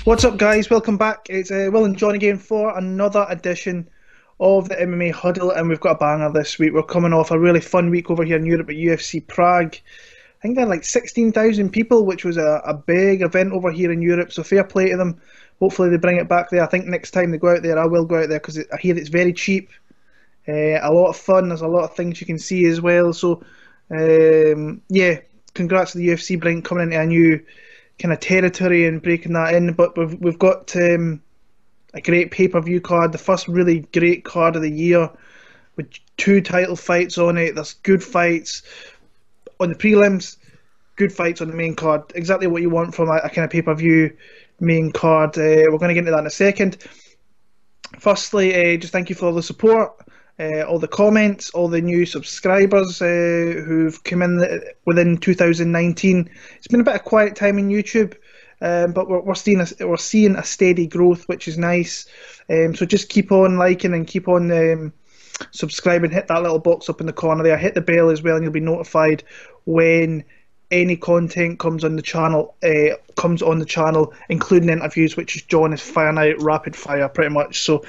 What's up, guys? Welcome back. It's Will and John again for another edition of the MMA Huddle, and we've got a banger this week. We're coming off a really fun week over here in Europe at UFC Prague. I think they had like 16,000 people, which was a big event over here in Europe, so fair play to them. Hopefully they bring it back there. I think next time they go out there, I will go out there because I hear it's very cheap. A lot of fun. There's a lot of things you can see as well. So, yeah, congrats to the UFC coming into a new kind of territory and breaking that in. But we've got a great pay-per-view card, the first really great card of the year, with 2 title fights on it. There's good fights on the prelims, good fights on the main card. Exactly what you want from a kind of pay-per-view main card. We're going to get into that in a second. Firstly, just thank you for all the support, all the comments, all the new subscribers who've come in within 2019. It's been a bit of quiet time in YouTube, but we're seeing a steady growth, which is nice. So just keep on liking and keep on subscribing. Hit that little box up in the corner there. Hit the bell as well, and you'll be notified when any content comes on the channel, including interviews, which is John is firing out rapid fire pretty much. So,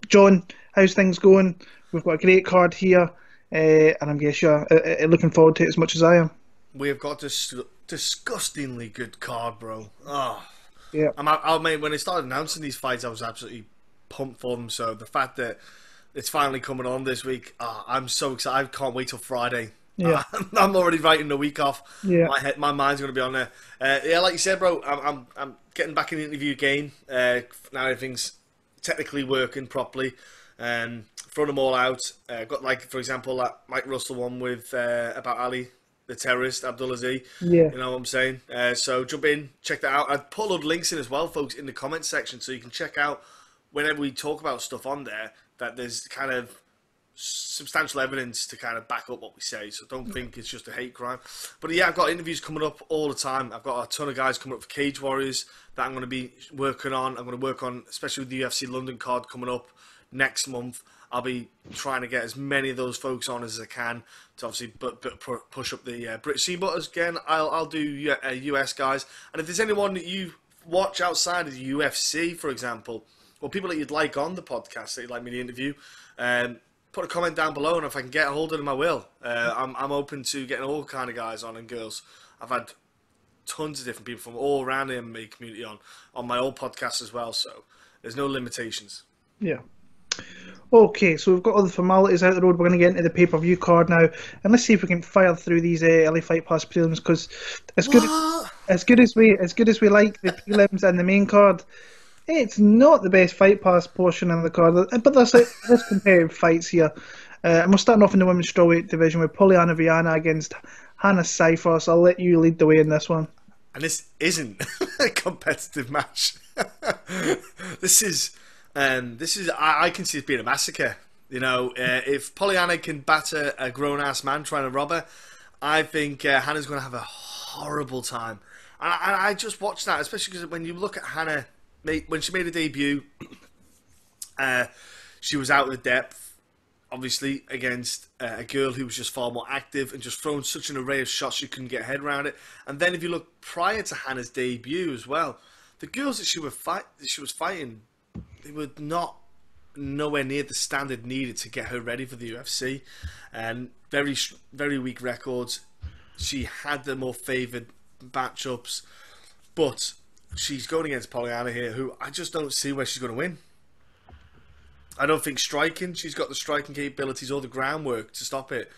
John, how's things going? We've got a great card here, and I'm guessing you're looking forward to it as much as I am. We have got this disgustingly good card, bro. Oh, yeah. Mate, when they started announcing these fights, I was absolutely pumped for them. So the fact that it's finally coming on this week, I'm so excited. I can't wait till Friday. Yeah, I'm already writing the week off. Yeah, my mind's going to be on there. Yeah, like you said, bro, I'm getting back in the interview game. Now everything's technically working properly. Thrown them all out. Got, like, for example, that Mike Russell one with about Ali, the terrorist, Abdulaziz. Yeah. You know what I'm saying? So jump in, check that out. I'd put a lot of links in as well, folks, in the comment section, so you can check out whenever we talk about stuff on there that there's kind of substantial evidence to kind of back up what we say. So don't think it's just a hate crime. But yeah, I've got interviews coming up all the time. I've got a ton of guys coming up for Cage Warriors that I'm going to be working on. I'm going to work on, especially with the UFC London card coming up next month. I'll be trying to get as many of those folks on as I can to obviously push up the British scene. But again, I'll do US guys. And if there's anyone that you watch outside of the UFC, for example, or people that you'd like on the podcast that you'd like me to interview, put a comment down below, and if I can get a hold of them, I will. I'm open to getting all kind of guys on and girls. I've had tons of different people from all around the MMA community on my old podcast as well, so there's no limitations. Yeah. Okay, so we've got all the formalities out the road. We're going to get into the pay-per-view card now, and let's see if we can fire through these LA Fight Pass prelims, because as good as we like the prelims and the main card, it's not the best Fight Pass portion of the card. But there's competitive fights here, and we're starting off in the women's strawweight division with Polyana Viana against Hannah Cifers. So I'll let you lead the way in this one. And this isn't a competitive match. This is I can see it being a massacre. You know, if Polyana can batter a grown-ass man trying to rob her, I think Hannah's going to have a horrible time. And I just watched that, especially because when you look at Hannah, when she made a debut, she was out of depth, obviously, against a girl who was just far more active and just throwing such an array of shots she couldn't get her head around it. And then if you look prior to Hannah's debut as well, the girls that she was fighting, they were nowhere near the standard needed to get her ready for the UFC, and very, very weak records. She had the more favoured matchups, but she's going against Polyana here, who I just don't see where she's going to win. I don't think she's got the striking capabilities or the groundwork to stop it.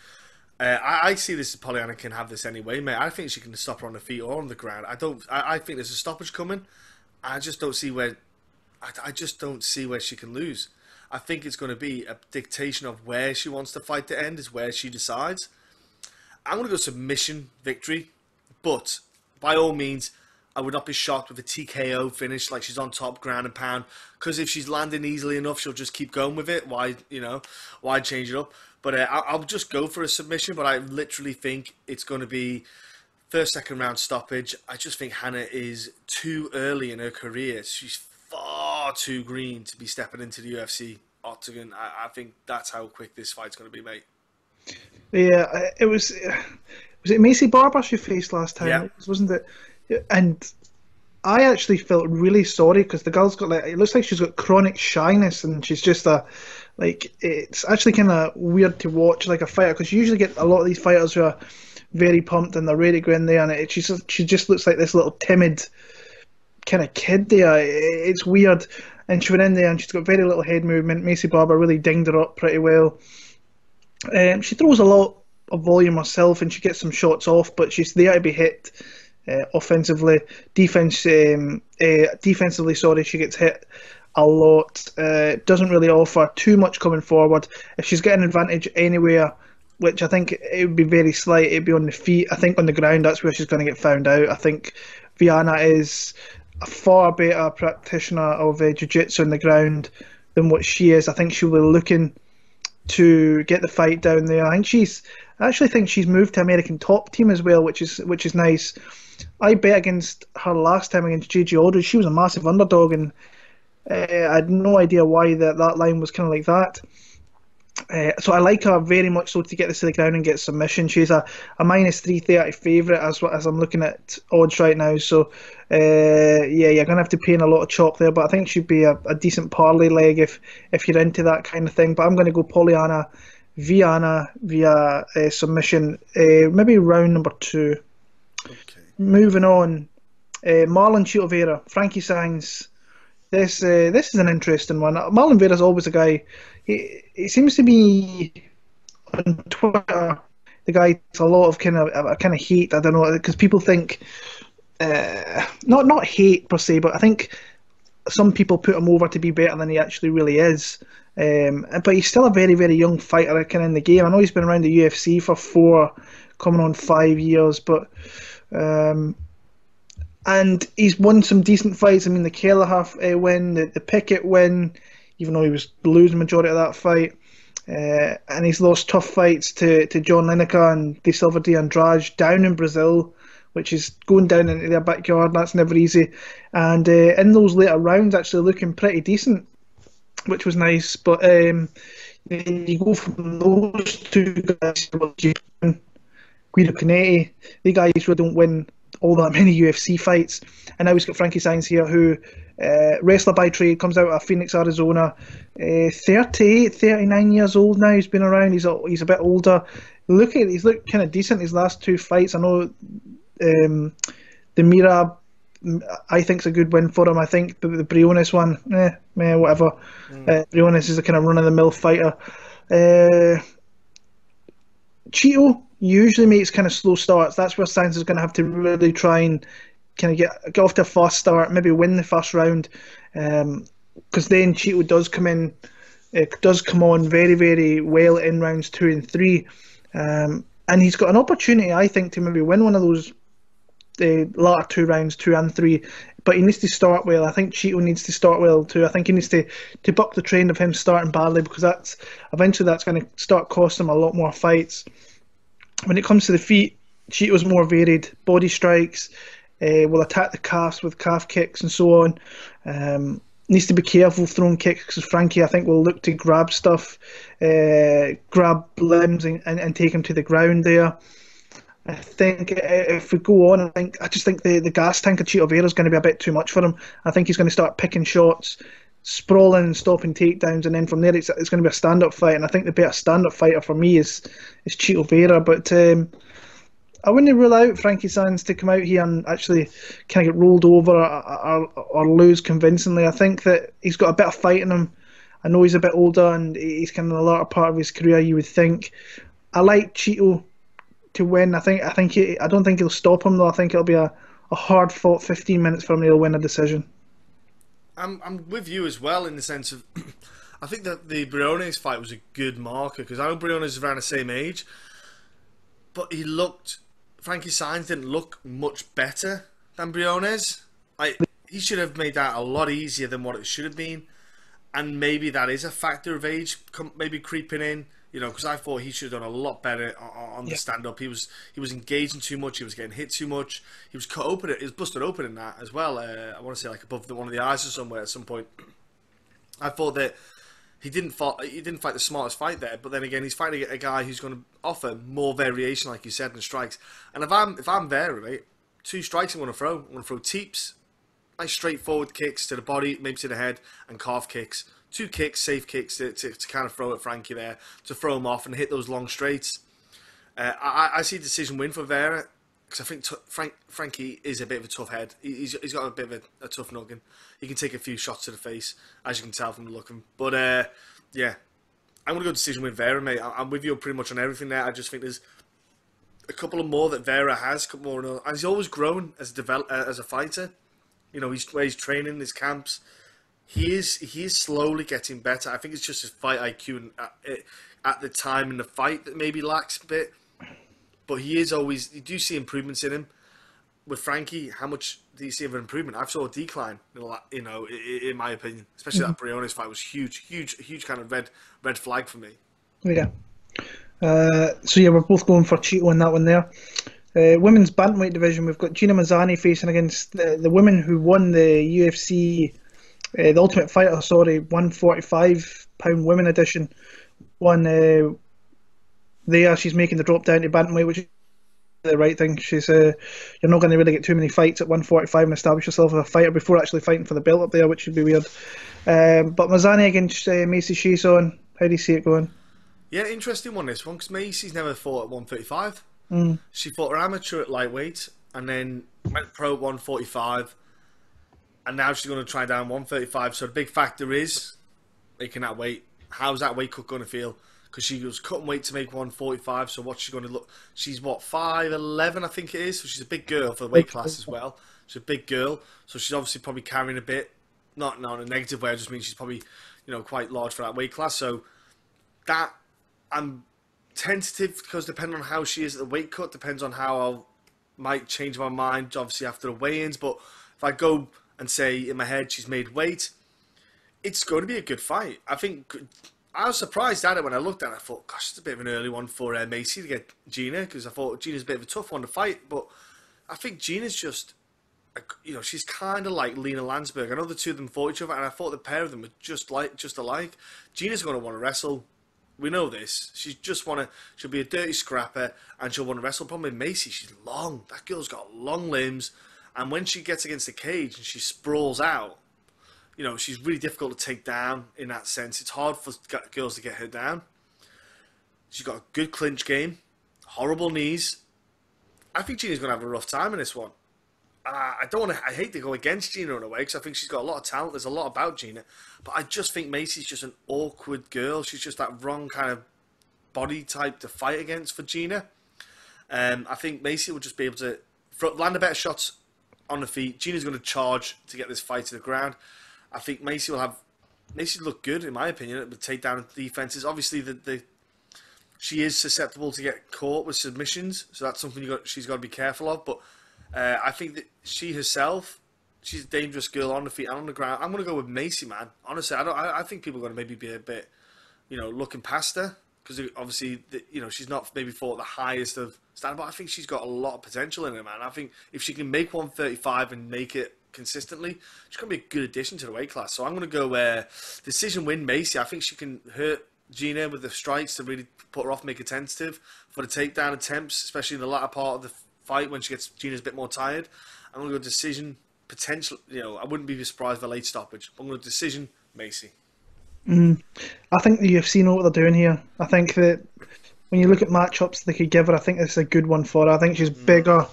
I see this as Polyana can have this anyway, mate. I think she can stop her on the feet or on the ground. I think there's a stoppage coming. I just don't see where she can lose. I think it's going to be a dictation of where she wants the fight to end, is where she decides. I'm going to go submission victory, but by all means, I would not be shocked with a TKO finish, like she's on top, ground and pound, because if she's landing easily enough, she'll just keep going with it. Why change it up? But I'll just go for a submission, but I literally think it's going to be first, second round stoppage. I just think Hannah is too early in her career. She's far too green to be stepping into the UFC octagon. I think that's how quick this fight's going to be, mate. Yeah, it was it Macy Barber she faced last time? Yeah. Wasn't it? And I actually felt really sorry because the girl's got, like, it looks like she's got chronic shyness, and she's just like, it's actually kind of weird to watch, like, a fighter, because you usually get a lot of these fighters who are very pumped and they're ready to go in there, and she just looks like this little timid kind of kid there. It's weird. And she went in there and she's got very little head movement. Macy Barber really dinged her up pretty well. She throws a lot of volume herself and she gets some shots off, but she's there to be hit offensively. Defensively, sorry, she gets hit a lot. Doesn't really offer too much coming forward. If she's getting an advantage anywhere, which I think it would be very slight, it'd be on the feet. I think on the ground, that's where she's going to get found out. I think Viana is a far better practitioner of jiu-jitsu on the ground than what she is. I think she'll be looking to get the fight down there. I actually think she's moved to American Top Team as well, which is nice. I bet against her last time against Gigi Aldridge. She was a massive underdog, and I had no idea why that line was kind of like that. So I like her very much so to get this to the ground and get submission. She's a minus 330 favourite as I'm looking at odds right now. So yeah, you're gonna have to pay in a lot of chalk there, but I think she'd be a decent parlay leg if you're into that kind of thing. But I'm going to go Polyana Viana via submission, maybe round number 2. Okay. Moving on, Marlon Chito Vera, Frankie Sainz. This is an interesting one. Marlon Vera's always a guy. He seems to be on Twitter. The guy gets a lot of kind of hate. I don't know, because people think not hate per se, but I think some people put him over to be better than he actually really is. But he's still a very, very young fighter kind of in the game. I know he's been around the UFC for 4, coming on 5 years, but and he's won some decent fights. I mean, the Kelleher win, the Pickett win, even though he was losing majority of that fight. And he's lost tough fights to John Lineker and De Silva de Andrade down in Brazil, which is going down into their backyard. That's never easy. And in those later rounds, actually looking pretty decent, which was nice. But you go from those two guys, Guido Canetti, the guys really don't win all that many UFC fights. And now he's got Frankie Sainz here, who wrestler by trade, comes out of Phoenix, Arizona, 38, 39 years old now. He's been around. He's a bit older. He's looked kind of decent his last 2 fights. I know the Mira, I think, is a good win for him. I think the Briones one, whatever. Briones is a kind of run-of-the-mill fighter. Chito usually makes kind of slow starts. That's where Sainz is going to have to really try and kind of get off to a fast start, maybe win the first round, because then Chito does come on very, very well in rounds 2 and 3, and he's got an opportunity, I think, to maybe win one of those latter 2 rounds, 2 and 3. But he needs to start well. I think Chito needs to start well too. I think he needs to buck the trend of him starting badly, because that's going to start costing him a lot more fights. When it comes to the feet, Cheeto's more varied. Body strikes, will attack the calves with calf kicks and so on. Needs to be careful throwing kicks, because Frankie, I think, will look to grab stuff, grab limbs and take him to the ground there. I think if we go on, I just think the gas tank of Chito Vera is going to be a bit too much for him. I think he's going to start picking shots, sprawling and stopping takedowns, and then from there it's going to be a stand-up fight. And I think the better stand-up fighter for me is Chito Vera. But I wouldn't rule out Frankie Sainz to come out here and actually kind of get rolled over or lose convincingly. I think that he's got a bit of fight in him. I know he's a bit older and he's kind of in the latter part of his career, you would think. I like Chito to win. I don't think he'll stop him though. I think it'll be a hard fought 15 minutes for him. He'll win a decision. I'm with you as well, in the sense of I think that the Briones fight was a good marker, because I know Briones is around the same age, but Frankie Sainz didn't look much better than Briones. He should have made that a lot easier than what it should have been, and maybe that is a factor of age maybe creeping in. Because I thought he should have done a lot better on the stand-up. He was engaging too much. He was getting hit too much. He was cut open. He was busted open in that as well. I want to say like above one of the eyes or somewhere at some point. I thought that he didn't fight the smartest fight there. But then again, he's fighting a guy who's going to offer more variation, like you said, in strikes. And if I'm there, right, 2 strikes I'm going to throw. I'm going to throw teeps nice straightforward kicks to the body, maybe to the head, and calf kicks. 2 kicks, safe kicks to kind of throw at Frankie there, to throw him off and hit those long straights. I see a decision win for Vera, because I think Frankie is a bit of a tough head. He's got a bit of a tough noggin. He can take a few shots to the face, as you can tell from the look of him. But yeah, I'm going to go decision win Vera, mate. I'm with you pretty much on everything there. I just think there's a couple of more that Vera has, a couple more, and he's always grown as a fighter. You know, where he's training, his camps. He is slowly getting better. I think it's just his fight IQ and at the time in the fight that maybe lacks a bit. But you do see improvements in him. With Frankie, how much do you see of an improvement? I've saw a decline, you know, in my opinion. Especially that Briones fight was huge kind of red flag for me. Yeah. So yeah, we're both going for Cheeto on that one there. Women's bantamweight division, we've got Gina Mazany facing against the woman who won the UFC, the Ultimate Fighter, 145-pound women edition. She's making the drop down to bantamweight, which is the right thing. She's you're not going to really get too many fights at 145 and establish yourself as a fighter before actually fighting for the belt up there, which would be weird. But Mazany against Macy Chiasson, how do you see it going? Yeah, interesting one, this one, because Macy's never fought at 135. She fought her amateur at lightweight and then went pro at 145, and now she's going to try down 135. So the big factor is making that weight. How's that weight cut going to feel? Because she was cutting weight to make 145, so what's she going to look? She's what, 5'11", I think it is, so she's a big girl for the weight class as well. She's a big girl, so she's obviously probably carrying a bit, not in a negative way, I just mean she's probably, you know, quite large for that weight class. So that, I'm tentative, because depending on how she is at the weight cut, depends on how I might change my mind, obviously after the weigh-ins. But if I go and say in my head she's made weight, it's going to be a good fight. I was surprised at it when I looked at it. I thought, gosh, it's a bit of an early one for Macy to get Gina, because I thought Gina's a bit of a tough one to fight. But I think Gina's just, you know, she's kind of like Lena Landsberg. I know the two of them fought each other, and I thought the pair of them were just alike. Gina's going to want to wrestle. We know this. She'll be a dirty scrapper, and she'll want to wrestle. Problem with Macy, she's long. That girl's got long limbs, and when she gets against the cage and she sprawls out, you know, she's really difficult to take down in that sense. It's hard for girls to get her down. She's got a good clinch game, horrible knees. I think Gina's going to have a rough time in this one. I hate to go against Gina in a way, because I think she's got a lot of talent. There's a lot about Gina. But I just think Macy's just an awkward girl. She's just that wrong kind of body type to fight against for Gina. I think Macy will just be able to land a better shots on the feet. Gina's going to charge to get this fight to the ground. I think Macy look good, in my opinion, at the takedown defenses. Obviously, she is susceptible to get caught with submissions, so that's something she's got to be careful of. But I think that she herself, she's a dangerous girl on the feet and on the ground. I'm going to go with Macy, man. Honestly, I think people are going to maybe be a bit, you know, looking past her, because obviously, you know, she's not maybe fought the highest of standard, but I think she's got a lot of potential in her, man. I think if she can make 135 and make it consistently, she's going to be a good addition to the weight class. So I'm going to go decision win Macy. I think she can hurt Gina with the strikes to really put her off, make her tentative for the takedown attempts, especially in the latter part of the fight when Gina's a bit more tired. I'm going to go decision, potential. You know, I wouldn't be surprised for a late stoppage. I'm going to decision Macy. I think the UFC know what they're doing here. I think that when you look at matchups they could give her, I think it's a good one for her. I think she's bigger.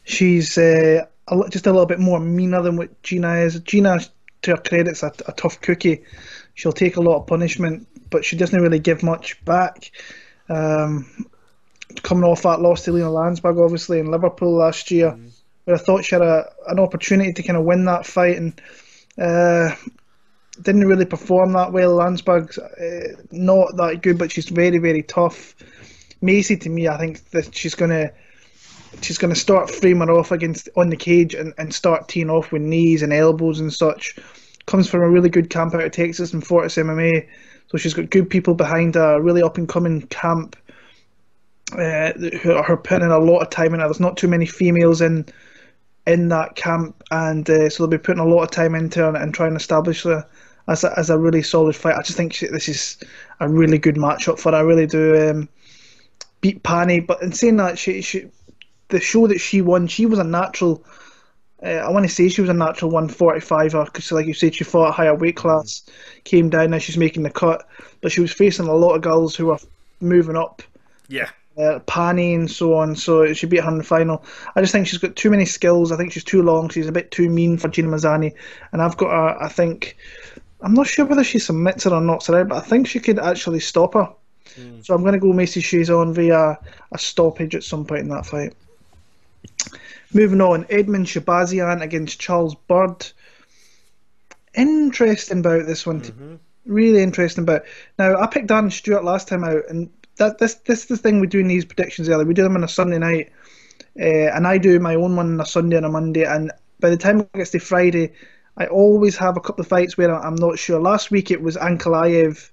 She's just a little bit more meaner than what Gina is. Gina, to her credit, is a tough cookie. She'll take a lot of punishment, but she doesn't really give much back. Coming off that loss to Lena Landsberg, obviously, in Liverpool last year, where I thought she had an opportunity to kind of win that fight, and didn't really perform that well. Landsberg's not that good, but she's very, very tough. Macy, to me, I think that she's gonna start framing off on the cage and start teeing off with knees and elbows and such. Comes from a really good camp out of Texas and Fortis MMA, so she's got good people behind her, a really up and coming camp who are putting in a lot of time in her. There's not too many females in that camp, and so they'll be putting a lot of time into her and trying to establish her as a really solid fight. I just think this is a really good matchup for her. I really do. Beat Pani, but in saying that, the show that she won, she was a natural I want to say she was a natural 145er because, like you said, she fought a higher weight class, came down, now she's making the cut. But she was facing a lot of girls who were moving up, Yeah. Pani and so on, so she beat her in the final. I just think she's got too many skills. I think she's too long. She's a bit too mean for Gina Mazany. And I've got her, I think, I'm not sure whether she submits her or knocks her out, but I think she could actually stop her. So I'm going to go Macy Chiasson via a stoppage at some point in that fight. Moving on, Edmen Shahbazyan against Charles Byrd. Interesting bout this one. Really interesting bout. Now, I picked Darren Stewart last time out, and this is the thing we do in these predictions early. We do them on a Sunday night, and I do my own one on a Sunday and a Monday, and by the time it gets to Friday, I always have a couple of fights where I'm not sure. Last week it was Ankalaev,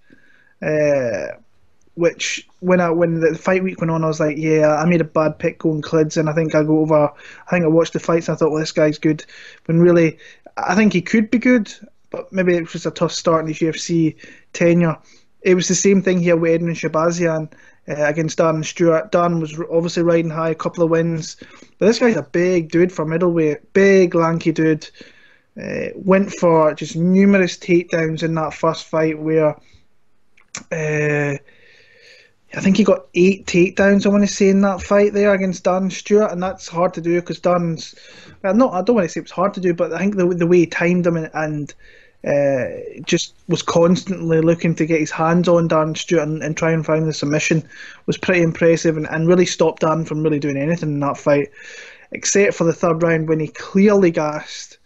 which when the fight week went on, I was like, yeah, I made a bad pick going Clids, and I think I watched the fights and I thought, well, this guy's good. When really, I think he could be good, but maybe it was just a tough start in his UFC tenure. It was the same thing here with Edmen Shahbazyan against Darren Stewart. Darren was obviously riding high, a couple of wins, but this guy's a big dude for middleweight, big lanky dude. Went for just numerous takedowns in that first fight where I think he got 8 takedowns, I want to say, in that fight there against Darren Stewart, and that's hard to do because Darren's, well, no, I don't want to say it was hard to do, but I think the way he timed him and just was constantly looking to get his hands on Darren Stewart and try and find the submission was pretty impressive, and really stopped Darren from really doing anything in that fight, except for the third round when he clearly gassed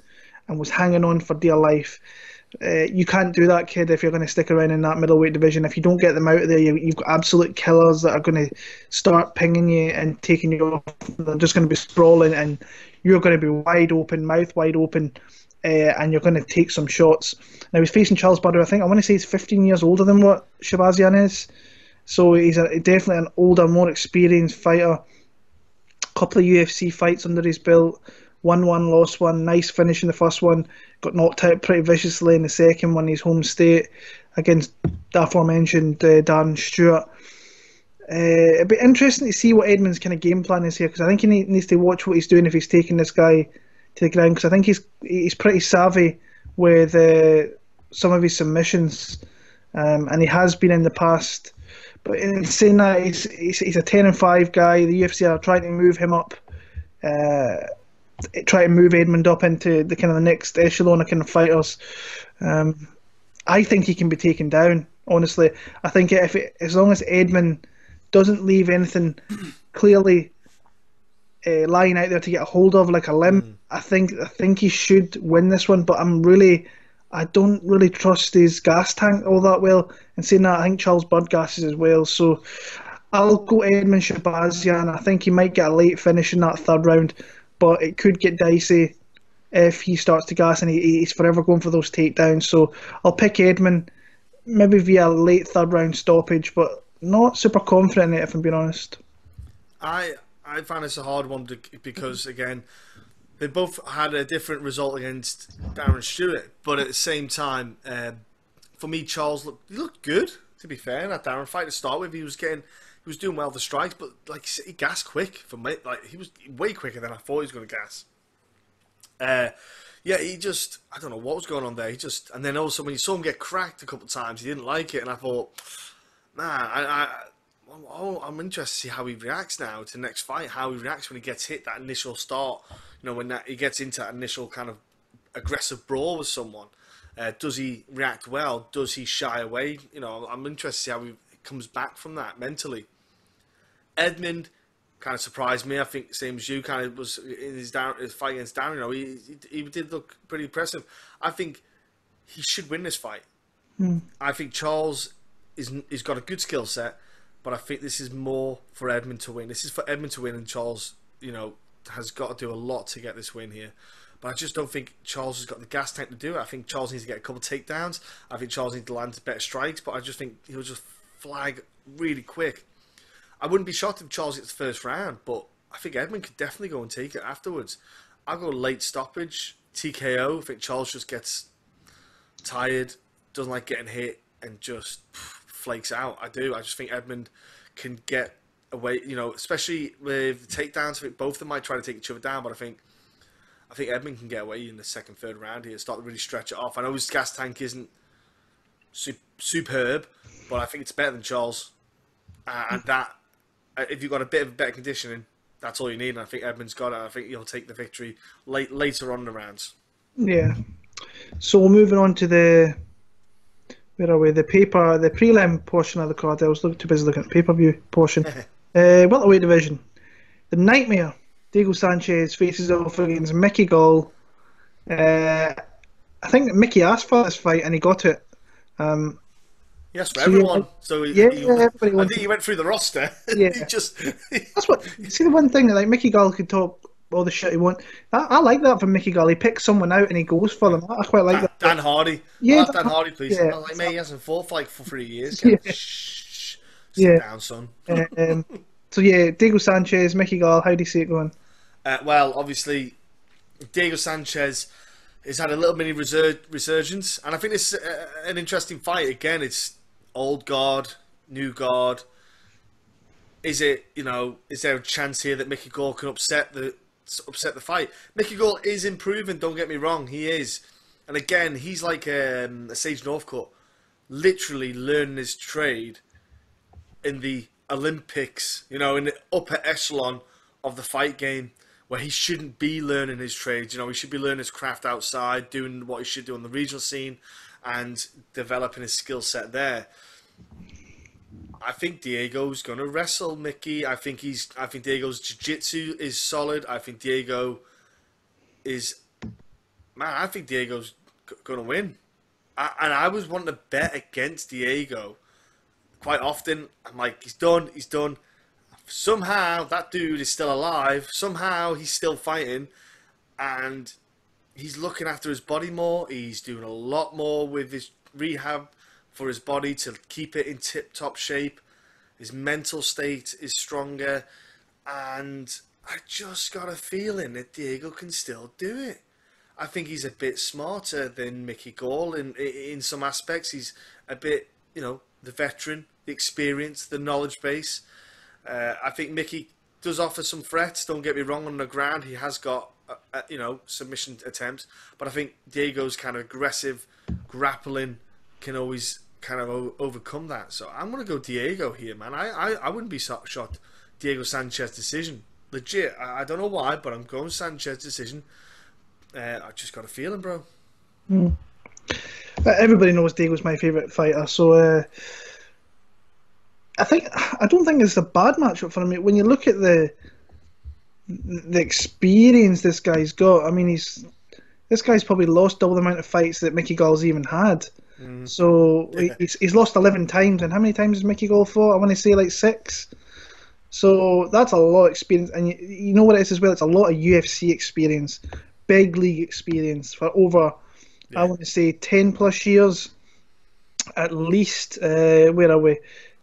and was hanging on for dear life. You can't do that, kid, if you're going to stick around in that middleweight division. If you don't get them out of there, you've got absolute killers that are going to start pinging you and taking you off. They're just going to be sprawling, and you're going to be wide open, mouth wide open, and you're going to take some shots. Now, he's facing Charles Byrd. I want to say he's 15 years older than what Shahbazyan is. So he's definitely an older, more experienced fighter. A couple of UFC fights under his belt. Won one, lost one. Nice finish in the first one. Got knocked out pretty viciously in the second one, his home state, against the aforementioned Darren Stewart. It'd be interesting to see what Edmen's kind of game plan is here, because I think he needs to watch what he's doing if he's taking this guy to the ground, because I think he's pretty savvy with some of his submissions, and he has been in the past. But in saying that, he's a 10-5 guy. The UFC are trying to move him up. Try to move Edmund up into the kind of the next echelon of kind of fighters. I think he can be taken down. Honestly, I think as long as Edmund doesn't leave anything clearly lying out there to get a hold of, like a limb, I think he should win this one. But I don't really trust his gas tank all that well. And saying that, I think Charles Byrd gasses as well. So I'll go Edmen Shahbazyan. I think he might get a late finish in that third round, but it could get dicey if he starts to gas and he's forever going for those takedowns. So I'll pick Edmen, maybe via a late third round stoppage, but not super confident in it, if I'm being honest. I find this a hard one because, again, they both had a different result against Darren Stewart, but at the same time, for me, Charles looked good, to be fair, in that Darren fight to start with. He was doing well with the strikes, but like he gassed quick for me. Like he was way quicker than I thought he was going to gas. He just, I don't know what was going on there. And then also when you saw him get cracked a couple of times, he didn't like it, and I thought, I'm interested to see how he reacts now to the next fight. How he reacts when he gets hit that initial start. When he gets into that initial kind of aggressive brawl with someone. Does he react well? Does he shy away? I'm interested to see how he comes back from that mentally. Edmund kind of surprised me. I think same as you, kind of was in his fight against Darren. He did look pretty impressive. I think he should win this fight. I think Charles he's got a good skill set, but I think this is more for Edmund to win. This is for Edmund to win, and Charles, has got to do a lot to get this win here. But I just don't think Charles has got the gas tank to do it. I think Charles needs to get a couple of takedowns. I think Charles needs to land better strikes, but I just think he'll just flag really quick. I wouldn't be shocked if Charles gets the first round, but I think Edmund could definitely go and take it afterwards. I'll go late stoppage, TKO. I think Charles just gets tired, doesn't like getting hit, and just flakes out. I just think Edmund can get away, especially with the takedowns. I think both of them might try to take each other down, but I think I think Edmen can get away in the second, third round here, start to really stretch it off. I know his gas tank isn't superb, but I think it's better than Charles. And that, if you've got a bit of better conditioning, that's all you need. And I think Edmen's got it. I think he'll take the victory later on in the rounds. Yeah. So moving on to the the prelim portion of the card. I was too busy looking at the pay-per-view portion. Welterweight division. The Nightmare, Diego Sanchez, faces off against Mickey Gall. I think Mickey asked for this fight and he got it. Yes, for everyone. Everybody I think he went through the roster. Yeah, that's what. See, the one thing that Mickey Gall could talk all the shit he wants. I like that from Mickey Gall. He picks someone out and he goes for them. I quite like that. Dan Hardy. Yeah, Dan Hardy, please. Yeah. Like, mate, he hasn't fought for 3 years. Shh. Sit down, son. So Diego Sanchez, Mickey Gall. How do you see it going? Well, obviously, Diego Sanchez has had a little mini resurgence, and I think it's an interesting fight. Again, it's old guard, new guard. Is there a chance here that Mickey Gall can upset the fight? Mickey Gall is improving, don't get me wrong, he is. And again, he's like a Sage Northcutt, literally learning his trade in the Olympics, in the upper echelon of the fight game, where he shouldn't be learning his trades. He should be learning his craft outside, doing what he should do on the regional scene, and developing his skill set there. I think Diego's gonna wrestle Mickey. I think Diego's jiu-jitsu is solid. I think Diego's gonna win. And I was wanting to bet against Diego quite often. I'm like, he's done. Somehow that dude is still alive. Somehow he's still fighting, and he's looking after his body more. He's doing a lot more with his rehab for his body to keep it in tip-top shape. His mental state is stronger, and I just got a feeling that Diego can still do it. I think he's a bit smarter than Mickey Gall in some aspects. He's a bit, the veteran, the experience, the knowledge base. I think Mickey does offer some threats, don't get me wrong, on the ground. He has got, submission attempts, but I think Diego's kind of aggressive grappling can always kind of overcome that. So I'm going to go Diego here, man. I wouldn't be shocked. Diego Sanchez decision. Legit. I don't know why, but I'm going Sanchez decision. I just got a feeling, bro. Everybody knows Diego's my favourite fighter, so I don't think it's a bad matchup for him. When you look at the experience this guy's got, I mean, this guy's probably lost double the amount of fights that Mickey Gall's even had. So he's lost 11 times, and how many times has Mickey Gall fought? I want to say like 6. So that's a lot of experience, and you know what it is as well. It's a lot of UFC experience, big league experience for over, I want to say 10 plus years, at least. Where are we?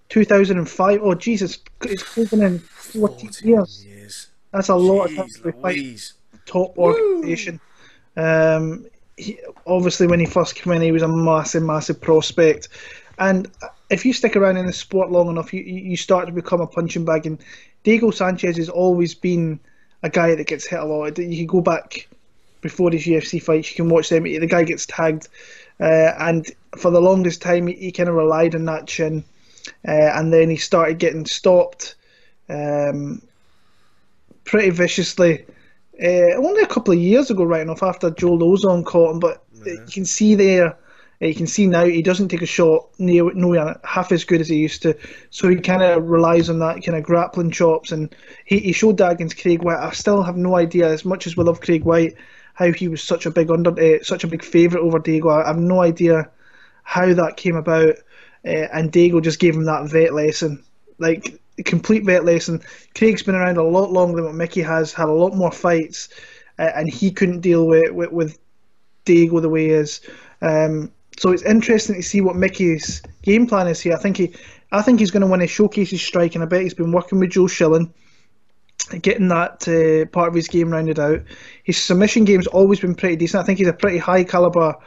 2005. Oh Jesus, it's been in 14 years. That's a lot of time to fight top organisation. Obviously, when he first came in, he was a massive prospect. And if you stick around in the sport long enough, you start to become a punching bag. And Diego Sanchez has always been a guy that gets hit a lot. You can go back before his UFC fights, you can watch them. The guy gets tagged. And for the longest time, he kind of relied on that chin. And then he started getting stopped pretty viciously. Only a couple of years ago, right enough, after Joe Lozon caught him, but you can see there, you can see now he doesn't take a shot nowhere half as good as he used to, so he kind of relies on that kind of grappling chops, and he showed that against Craig White. I still have no idea, as much as we love Craig White, how he was such a big favourite over Diego. I have no idea how that came about, and Diego just gave him that vet lesson, like a complete vet lesson. Craig's been around a lot longer than what Mickey has, had a lot more fights, and he couldn't deal with Diego the way he is. So it's interesting to see what Mickey's game plan is here. I think he's going to want to showcase his striking. I bet he's been working with Joe Schilling, getting that part of his game rounded out. His submission game's always been pretty decent. I think he's a pretty high caliber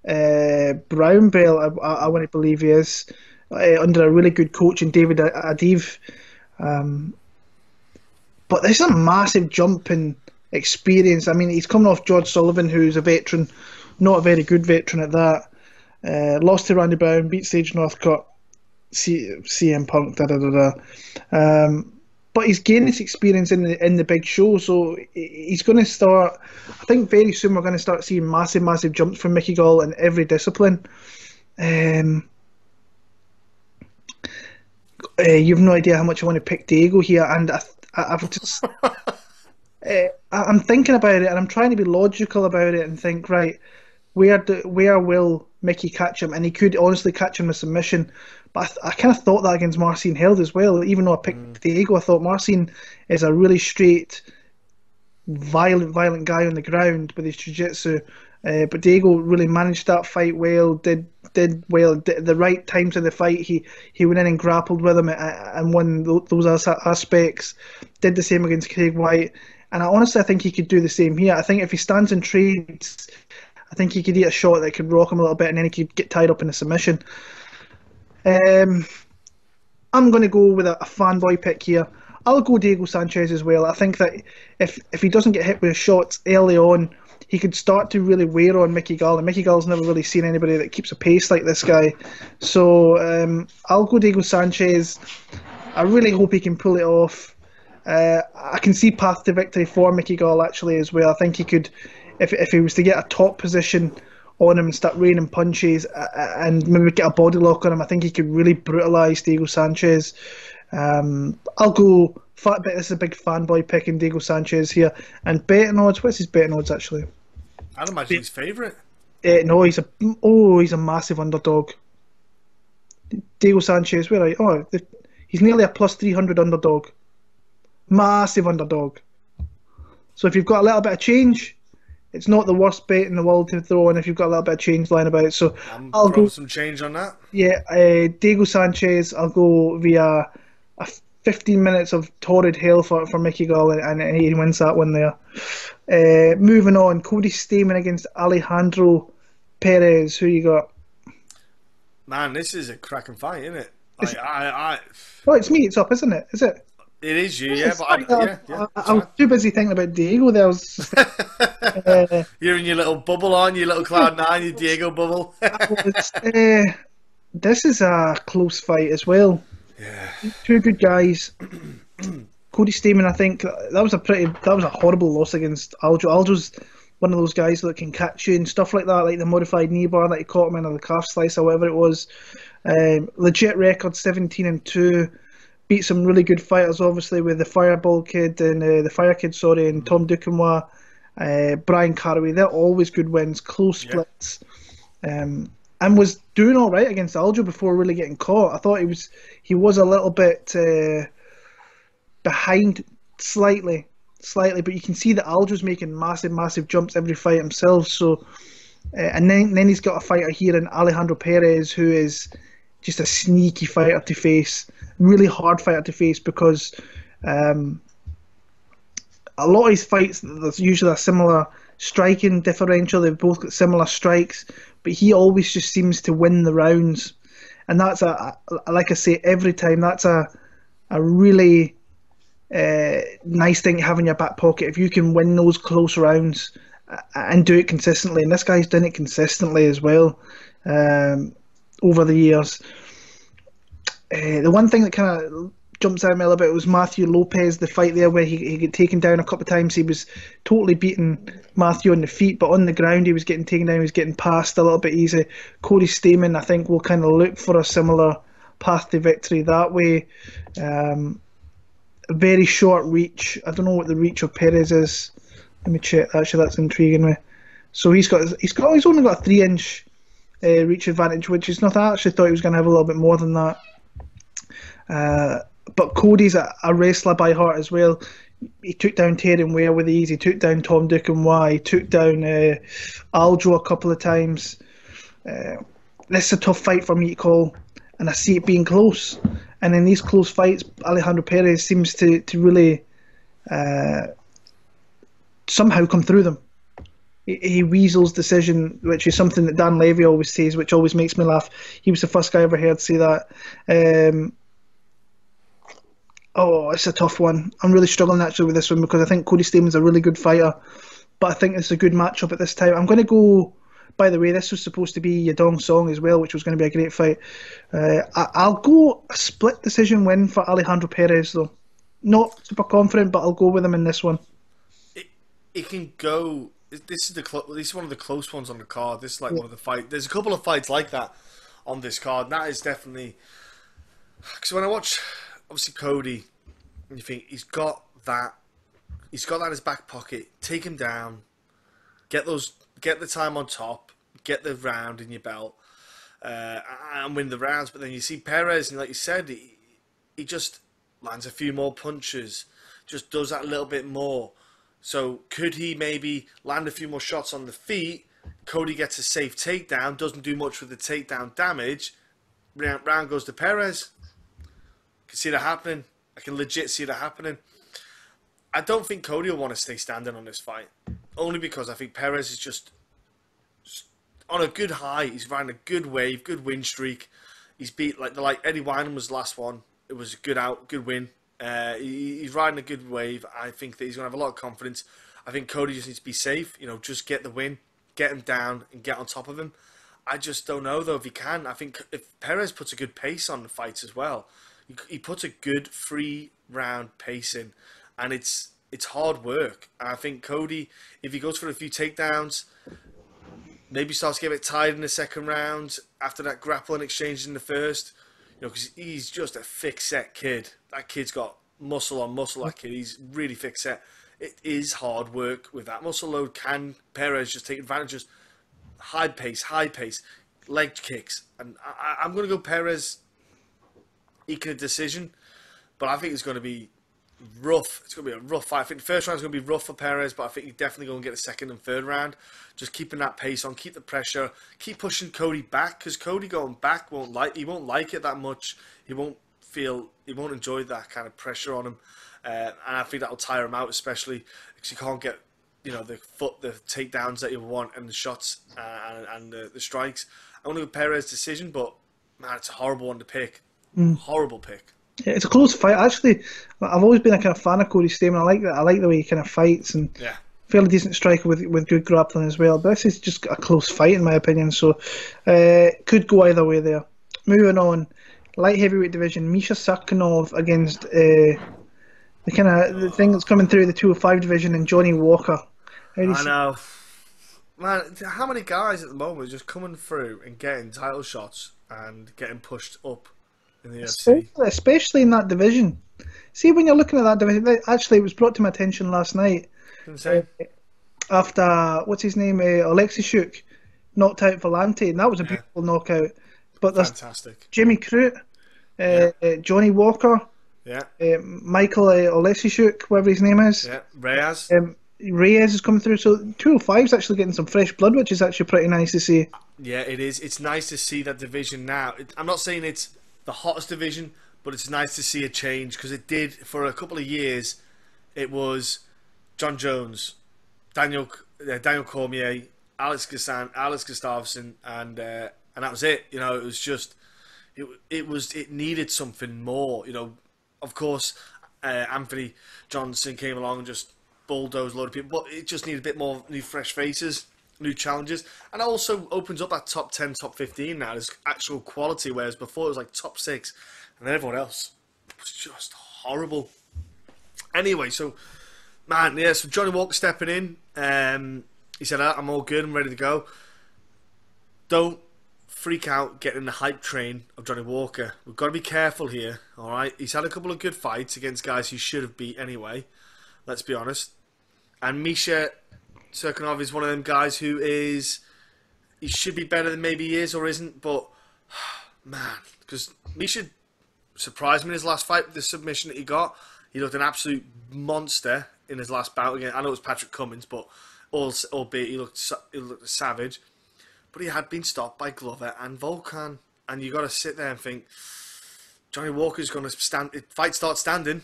brown belt. I want to believe he is, under a really good coach in David Adiv. But there's a massive jump in experience. I mean, he's coming off George Sullivan, who's a veteran, not a very good veteran at that. Lost to Randy Brown, beat Sage Northcutt, CM Punk, but he's gained this experience in the big show, so he's going to start. I think very soon we're going to start seeing massive jumps from Mickey Gall in every discipline. You've no idea how much I want to pick Diego here, and I've just I'm thinking about it, and I'm trying to be logical about it and think, right, where will Mickey catch him? And he could honestly catch him with submission. But I kind of thought that against Marcin Held as well. Even though I picked Diego, I thought Marcin is a really straight, violent guy on the ground with his jiu-jitsu. But Diego really managed that fight well, did well at the right times of the fight. He went in and grappled with him and won those aspects. Did the same against Craig White. And I think he could do the same here. I think if he stands and trades, I think he could eat a shot that could rock him a little bit, and then he could get tied up in a submission. I'm going to go with a fanboy pick here. I'll go Diego Sanchez as well. I think that if he doesn't get hit with shots early on, he could start to really wear on Mickey Gall, and Mickey Gall's never really seen anybody that keeps a pace like this guy. So I'll go Diego Sanchez. I really hope he can pull it off. I can see path to victory for Mickey Gall actually as well. I think he could, if he was to get a top position on him and start raining punches and maybe get a body lock on him, I think he could really brutalise Diego Sanchez. I'll go fat bet. This is a big fanboy pick in Diego Sanchez here. And betting odds, what's his betting odds actually? I'd imagine he's favourite. No, he's a massive underdog. Diego Sanchez, where are you? He's nearly a plus 300 underdog. Massive underdog. So if you've got a little bit of change, it's not the worst bet in the world to throw in if you've got a little bit of change lying about. So I'll go some change on that. Yeah, Diego Sanchez. I'll go via a 15 minutes of torrid hell for Mickey Gall, and he wins that one there. Moving on, Cody Stamann against Alejandro Perez. Who you got? Man, this is a cracking fight, isn't it? Well, it's me. It's up, isn't it? Is it? It is you, yeah. But I was too busy thinking about Diego. There was. You're in your little bubble on your little Cloud9, your Diego bubble. This is a close fight as well. Yeah. Two good guys. Cody Stamann, I think that was a horrible loss against Aljo. Aljo's one of those guys that can catch you and stuff like that, like the modified knee bar that he caught him in, or the calf slice, or whatever it was. Legit record 17-2. Beat some really good fighters, obviously, with the Fireball Kid and the Fire Kid, and Tom Duquesnoy, Brian Caraway. They're always good wins, close splits, and was doing all right against Aljo before really getting caught. I thought he was a little bit behind slightly, but you can see that Aljo's making massive jumps every fight himself. So, and then he's got a fighter here in Alejandro Perez, who is just a sneaky fighter to face. Really hard fighter to face because a lot of his fights, there's usually a similar striking differential. They've both got similar strikes, but he always just seems to win the rounds, and that's like I say every time, that's a really nice thing to have in your back pocket if you can win those close rounds and do it consistently. And this guy's done it consistently as well over the years. The one thing that kind of jumps out at me a little bit was Matthew Lopez, the fight there where he got taken down a couple of times. He was totally beating Matthew on the feet, but on the ground he was getting taken down, he was getting passed a little bit easy. Cody Stamann, I think, will kind of look for a similar path to victory that way. A very short reach. I don't know what the reach of Perez is. Let me check. Actually, that's intriguing me. So he's only got a 3-inch reach advantage, which is nothing. I actually thought he was going to have a little bit more than that. But Cody's a wrestler by heart as well. He took down Tyron Ware with ease. He took down Tom Duquesnoy. He took down Aljo a couple of times. This is a tough fight for me to call, and I see it being close. And in these close fights, Alejandro Perez seems to really somehow come through them. He weasels decision, which is something that Dan Levy always says, which always makes me laugh. He was the first guy I ever heard say that. Oh, it's a tough one. I'm really struggling actually with this one because I think Cody Stamann's a really good fighter, but I think it's a good matchup at this time. I'm going to go. By the way, this was supposed to be Yadong Song as well, which was going to be a great fight. I'll go a split decision win for Alejandro Perez though. Not super confident, but I'll go with him in this one. It can go. This is one of the close ones on the card. This is like Yeah. one of the fight. There's a couple of fights like that on this card. And that is definitely because when I watch obviously Cody, and you think he's got that. He's got that in his back pocket. Take him down. Get the time on top. Get the round in your belt, and win the rounds. But then you see Perez, and like you said, he just lands a few more punches. Just does that a little bit more. So could he maybe land a few more shots on the feet? Cody gets a safe takedown. Doesn't do much with the takedown damage. Round goes to Perez. I can see that happening. I can legit see that happening. I don't think Cody will want to stay standing on this fight. Only because I think Perez is just on a good high. He's riding a good wave, good win streak. He's beat like Eddie Wynham was the last one. It was a good win. He's riding a good wave. I think that he's going to have a lot of confidence. I think Cody just needs to be safe. Just get the win, get him down, and get on top of him. I just don't know though if he can. I think if Perez puts a good pace on the fights as well, he puts a good 3-round pace in. And it's hard work. And I think Cody, if he goes for a few takedowns, maybe starts to get a bit tired in the second round after that grappling exchange in the first, because he's just a thick set kid. That kid's got muscle on muscle. That kid, he's really thick set. It is hard work with that muscle load. Can Perez just take advantage of high pace, leg kicks? And I'm going to go Perez eking a decision, but I think it's going to be rough. It's going to be a rough fight. I think the first round is going to be rough for Perez, but I think he's definitely going to get a second and third round. Just keeping that pace on, keep the pressure, keep pushing Cody back, because Cody going back won't like it that much. He won't enjoy that kind of pressure on him, and I think that'll tire him out, especially because he can't get the takedowns that you want and the shots and the strikes. I want to go Perez decision, but man, it's a horrible one to pick. Horrible pick. Yeah, it's a close fight. Actually, I've always been a kind of fan of Cody Stamann. I like that. I like the way he kind of fights and fairly decent striker with good grappling as well. But this is just a close fight in my opinion. So could go either way there. Moving on, light heavyweight division. Misha Cirkunov against the thing that's coming through the 205 division and Johnny Walker. I know, man. How many guys at the moment are just coming through and getting title shots and getting pushed up in the UFC? Especially in that division. See, when you're looking at that division, actually, it was brought to my attention last night. After, what's his name, Alexishuk knocked out Volante, and that was a beautiful knockout. But there's fantastic. Jimmy Crute, Johnny Walker, Michael Olesishuk, whatever his name is. Reyes. Reyes is coming through, so 205 is actually getting some fresh blood, which is actually pretty nice to see. Yeah, it is. It's nice to see that division now. I'm not saying it's the hottest division, but it's nice to see a change, because it did for a couple of years. It was John Jones, Daniel Cormier, Alex Gustafsson, and that was it. It was just it needed something more. Of course, Anthony Johnson came along and just bulldozed a load of people, but it just needed a bit more new fresh faces, new challenges, and it also opens up that top 10, top 15 now. There's actual quality, whereas before it was like top 6, and then everyone else was just horrible. Anyway, so Johnny Walker stepping in. He said, I'm all good, I'm ready to go. Don't freak out getting the hype train of Johnny Walker. We've got to be careful here, alright? He's had a couple of good fights against guys he should have beat anyway, let's be honest. And Misha Cirkunov is one of them guys who he should be better than maybe he is or isn't, but man, because Misha surprised me in his last fight with the submission that he got. He looked an absolute monster in his last bout again. I know it was Patrick Cummins, but albeit he looked savage. But he had been stopped by Glover and Volkan, and you got to sit there and think Johnny Walker's going to stand. Fight starts standing,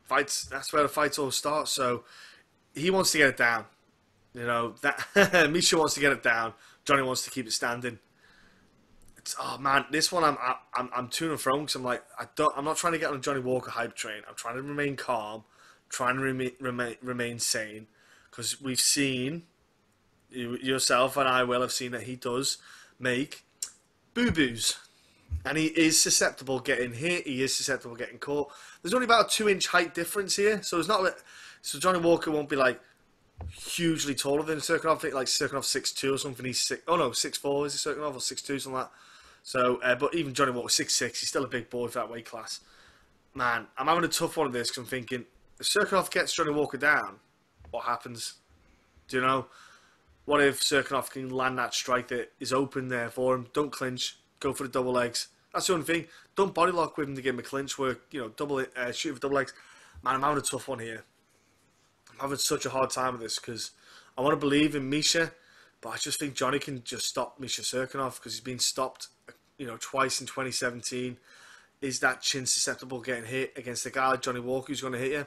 Fights. That's where the fights all start. So he wants to get it down. That Misha wants to get it down. Johnny wants to keep it standing. Oh man, this one I'm to and from because I'm not trying to get on a Johnny Walker hype train. I'm trying to remain calm, trying to remain sane, because we've seen, yourself and I will have seen that he does make boo-boos. And he is susceptible getting hit. He is susceptible getting caught. There's only about a 2-inch height difference here, so it's not. So Johnny Walker won't be like hugely taller than Cirkunov. I think like Cirkunov 6'2" or something. He's 6'4" is he Cirkunov, or 6'2", something like that. So, but even Johnny Walker 6'6", he's still a big boy for that weight class. Man, I'm having a tough one of this because I'm thinking, if Cirkunov gets Johnny Walker down, what happens? Do you know? What if Cirkunov can land that strike that is open there for him? Don't clinch. Go for the double legs. That's the only thing. Don't body lock with him to give him a clinch work. Shoot for double legs. Man, I'm having a tough one here. I'm having such a hard time with this because I want to believe in Misha, but I just think Johnny can just stop Misha Cirkunov because he's been stopped, twice in 2017. Is that chin susceptible getting hit against a guy like Johnny Walker who's going to hit you?